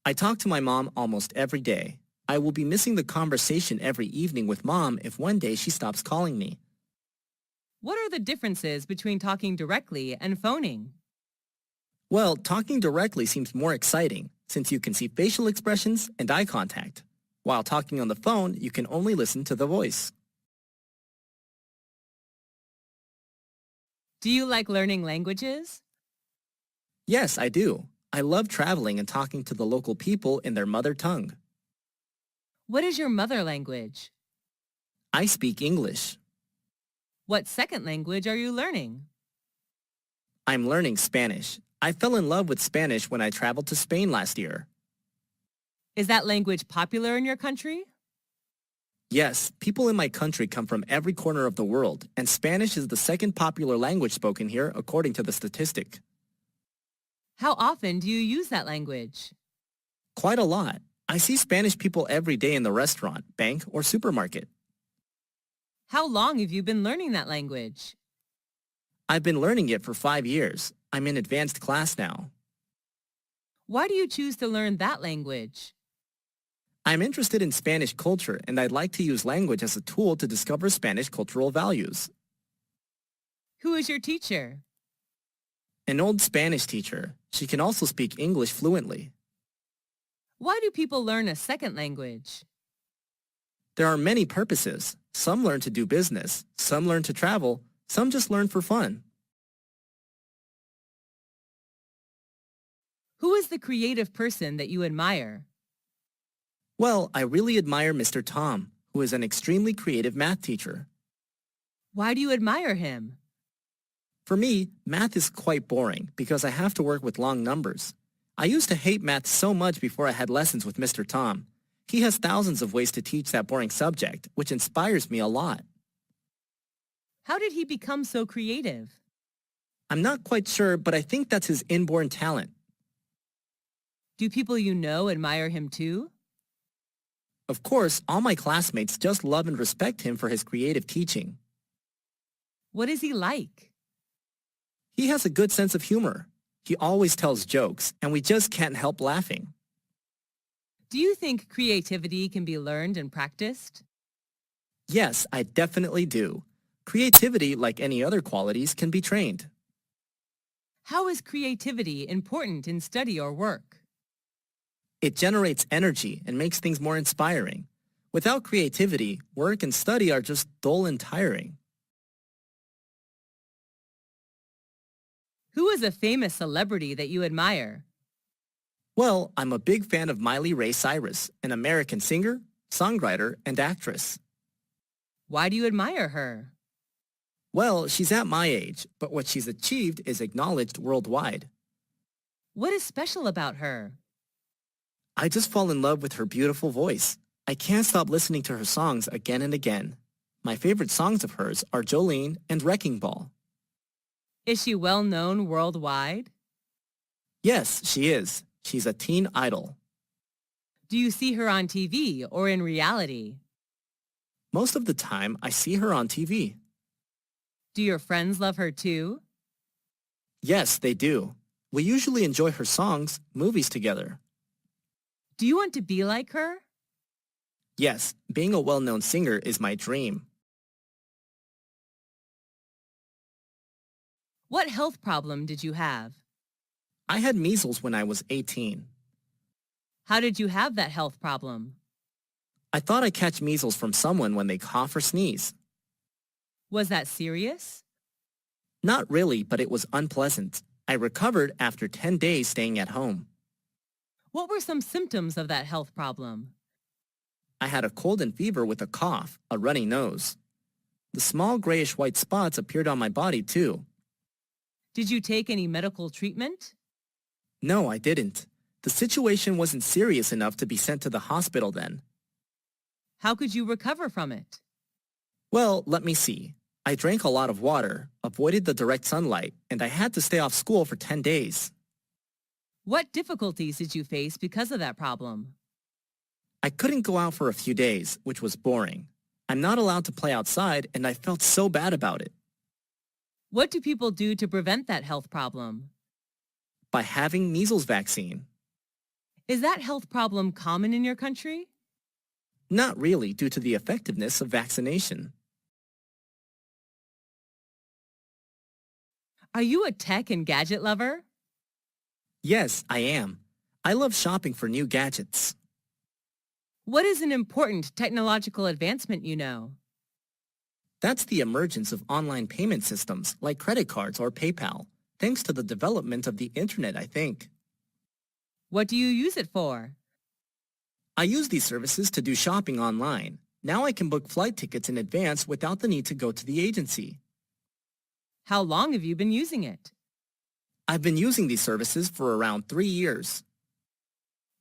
I talk to my mom almost every day. I will be missing the conversation every evening with Mom if one day she stops calling me. What are the differences between talking directly and phoning? Well, talking directly seems more exciting since you can see facial expressions and eye contact. While talking on the phone, you can only listen to the voice. Do you like learning languages? Yes, I do. I love traveling and talking to the local people in their mother tongue. What is your mother language? I speak English. What second language are you learning? I'm learning Spanish. I fell in love with Spanish when I traveled to Spain last year. Is that language popular in your country? Yes, people in my country come from every corner of the world, and Spanish is the second popular language spoken here according to the statistic. How often do you use that language? Quite a lot. I see Spanish people every day in the restaurant, bank, or supermarket. How long have you been learning that language? I've been learning it for 5 years. I'm in advanced class now. Why do you choose to learn that language? I'm interested in Spanish culture, and I'd like to use language as a tool to discover Spanish cultural values. Who is your teacher? An old Spanish teacher. She can also speak English fluently. Why do people learn a second language? There are many purposes. Some learn to do business, some learn to travel, some just learn for fun. Who is the creative person that you admire? Well, I really admire Mr. Tom, who is an extremely creative math teacher. Why do you admire him? For me, math is quite boring because I have to work with long numbers. I used to hate math so much before I had lessons with Mr. Tom. He has thousands of ways to teach that boring subject, which inspires me a lot. How did he become so creative? I'm not quite sure, but I think that's his inborn talent. Do people you know admire him too? Of course, all my classmates just love and respect him for his creative teaching. What is he like? He has a good sense of humor. He always tells jokes, and we just can't help laughing. Do you think creativity can be learned and practiced? Yes, I definitely do. Creativity, like any other qualities, can be trained. How is creativity important in study or work? It generates energy and makes things more inspiring. Without creativity, work and study are just dull and tiring. Who is a famous celebrity that you admire? Well, I'm a big fan of Miley Ray Cyrus, an American singer, songwriter, and actress. Why do you admire her? Well, she's at my age, but what she's achieved is acknowledged worldwide. What is special about her? I just fall in love with her beautiful voice. I can't stop listening to her songs again and again. My favorite songs of hers are Jolene and Wrecking Ball. Is she well known worldwide? Yes, she is. She's a teen idol. Do you see her on TV or in reality? Most of the time, I see her on TV. Do your friends love her too? Yes, they do. We usually enjoy her songs, movies together. Do you want to be like her? Yes, being a well-known singer is my dream. What health problem did you have? I had measles when I was 18. How did you have that health problem? I thought I'd catch measles from someone when they cough or sneeze. Was that serious? Not really, but it was unpleasant. I recovered after 10 days staying at home. What were some symptoms of that health problem? I had a cold and fever with a cough, a runny nose. The small grayish-white spots appeared on my body too. Did you take any medical treatment? No, I didn't. The situation wasn't serious enough to be sent to the hospital then. How could you recover from it? Well, let me see. I drank a lot of water, avoided the direct sunlight, and I had to stay off school for 10 days. What difficulties did you face because of that problem? I couldn't go out for a few days, which was boring. I'm not allowed to play outside, and I felt so bad about it. What do people do to prevent that health problem? By having measles vaccine. Is that health problem common in your country? Not really, due to the effectiveness of vaccination. Are you a tech and gadget lover? Yes, I am. I love shopping for new gadgets. What is an important technological advancement you know? That's the emergence of online payment systems like credit cards or PayPal, thanks to the development of the internet, I think. What do you use it for? I use these services to do shopping online. Now I can book flight tickets in advance without the need to go to the agency. How long have you been using it? I've been using these services for around 3 years.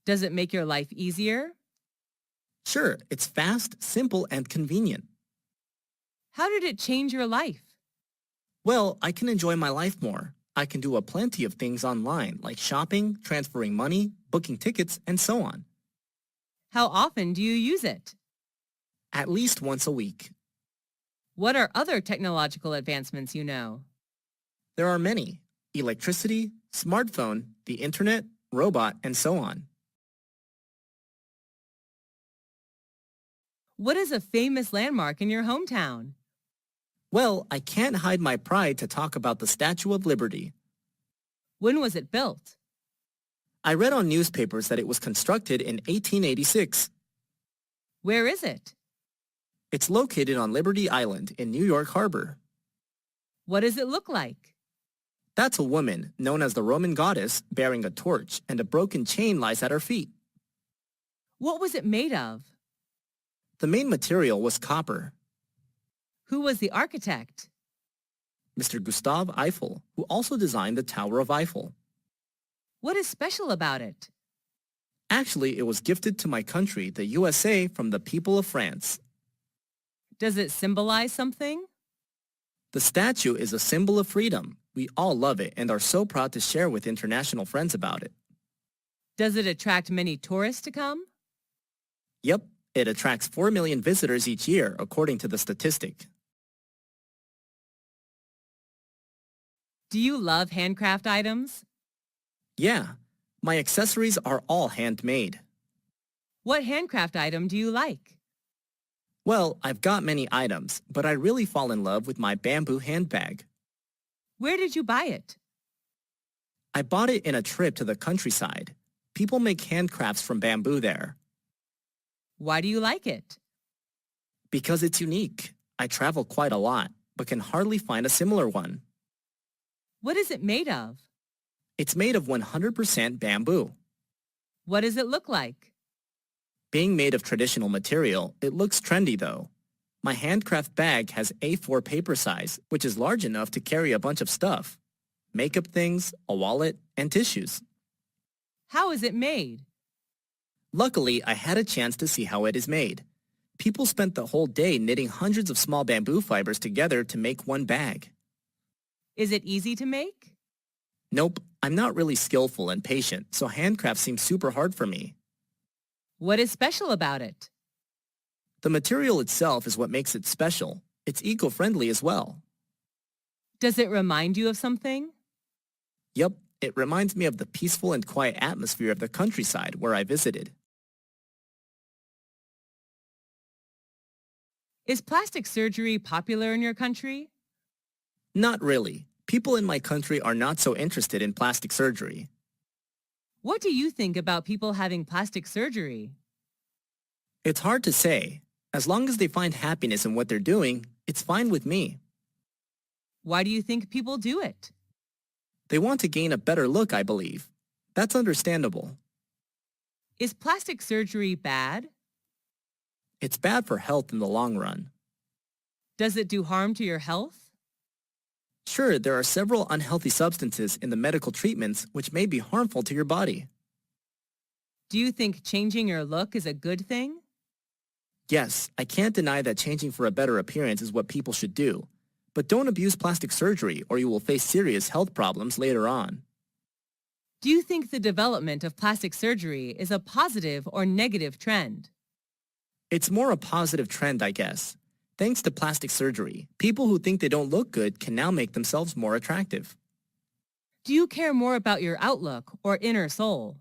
Does it make your life easier? Sure, it's fast, simple, and convenient. How did it change your life? Well, I can enjoy my life more. I can do a plenty of things online, like shopping, transferring money, booking tickets, and so on. How often do you use it? At least once a week. What are other technological advancements you know? There are many. Electricity, smartphone, the internet, robot, and so on. What is a famous landmark in your hometown? Well, I can't hide my pride to talk about the Statue of Liberty. When was it built? I read on newspapers that it was constructed in 1886. Where is it? It's located on Liberty Island in New York Harbor. What does it look like? That's a woman, known as the Roman goddess, bearing a torch, and a broken chain lies at her feet. What was it made of? The main material was copper. Who was the architect? Mr. Gustav Eiffel, who also designed the Tower of Eiffel. What is special about it? Actually, it was gifted to my country, the USA, from the people of France. Does it symbolize something? The statue is a symbol of freedom. We all love it and are so proud to share with international friends about it. Does it attract many tourists to come? Yep, it attracts 4 million visitors each year, according to the statistic. Do you love handcraft items? Yeah, my accessories are all handmade. What handcraft item do you like? Well, I've got many items, but I really fall in love with my bamboo handbag. Where did you buy it? I bought it in a trip to the countryside. People make handcrafts from bamboo there. Why do you like it? Because it's unique. I travel quite a lot, but can hardly find a similar one. What is it made of? It's made of 100% bamboo. What does it look like? Being made of traditional material, it looks trendy though. My handcraft bag has A4 paper size, which is large enough to carry a bunch of stuff. Makeup things, a wallet, and tissues. How is it made? Luckily, I had a chance to see how it is made. People spent the whole day knitting hundreds of small bamboo fibers together to make one bag. Is it easy to make? Nope, I'm not really skillful and patient, so handcraft seems super hard for me. What is special about it? The material itself is what makes it special. It's eco-friendly as well. Does it remind you of something? Yup, it reminds me of the peaceful and quiet atmosphere of the countryside where I visited. Is plastic surgery popular in your country? Not really. People in my country are not so interested in plastic surgery. What do you think about people having plastic surgery? It's hard to say. As long as they find happiness in what they're doing, it's fine with me. Why do you think people do it? They want to gain a better look, I believe. That's understandable. Is plastic surgery bad? It's bad for health in the long run. Does it do harm to your health? Sure, there are several unhealthy substances in the medical treatments which may be harmful to your body. Do you think changing your look is a good thing? Yes, I can't deny that changing for a better appearance is what people should do. But don't abuse plastic surgery or you will face serious health problems later on. Do you think the development of plastic surgery is a positive or negative trend? It's more a positive trend, I guess. Thanks to plastic surgery, people who think they don't look good can now make themselves more attractive. Do you care more about your outlook or inner soul?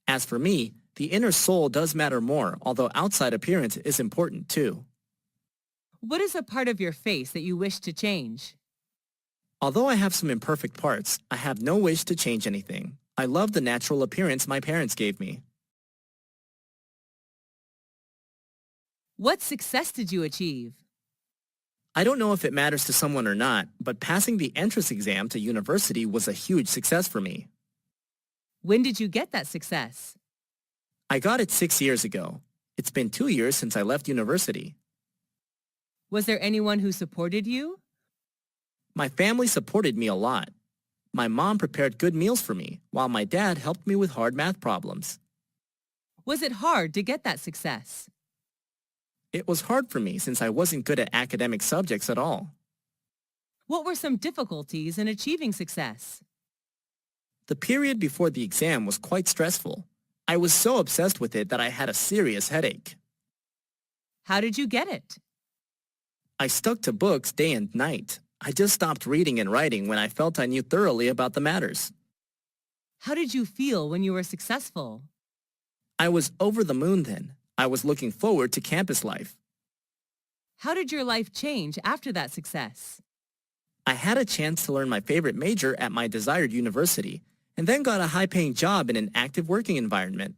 As for me, the inner soul does matter more, although outside appearance is important too. What is a part of your face that you wish to change? Although I have some imperfect parts, I have no wish to change anything. I love the natural appearance my parents gave me. What success did you achieve? I don't know if it matters to someone or not, but passing the entrance exam to university was a huge success for me. When did you get that success? I got it 6 years ago. It's been 2 years since I left university. Was there anyone who supported you? My family supported me a lot. My mom prepared good meals for me, while my dad helped me with hard math problems. Was it hard to get that success? It was hard for me since I wasn't good at academic subjects at all. What were some difficulties in achieving success? The period before the exam was quite stressful. I was so obsessed with it that I had a serious headache. How did you get it? I stuck to books day and night. I just stopped reading and writing when I felt I knew thoroughly about the matters. How did you feel when you were successful? I was over the moon then. I was looking forward to campus life. How did your life change after that success? I had a chance to learn my favorite major at my desired university, and then got a high-paying job in an active working environment.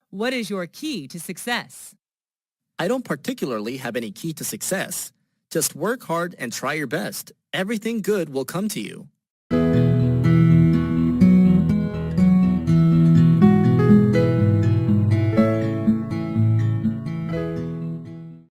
What is your key to success? I don't particularly have any key to success. Just work hard and try your best. Everything good will come to you.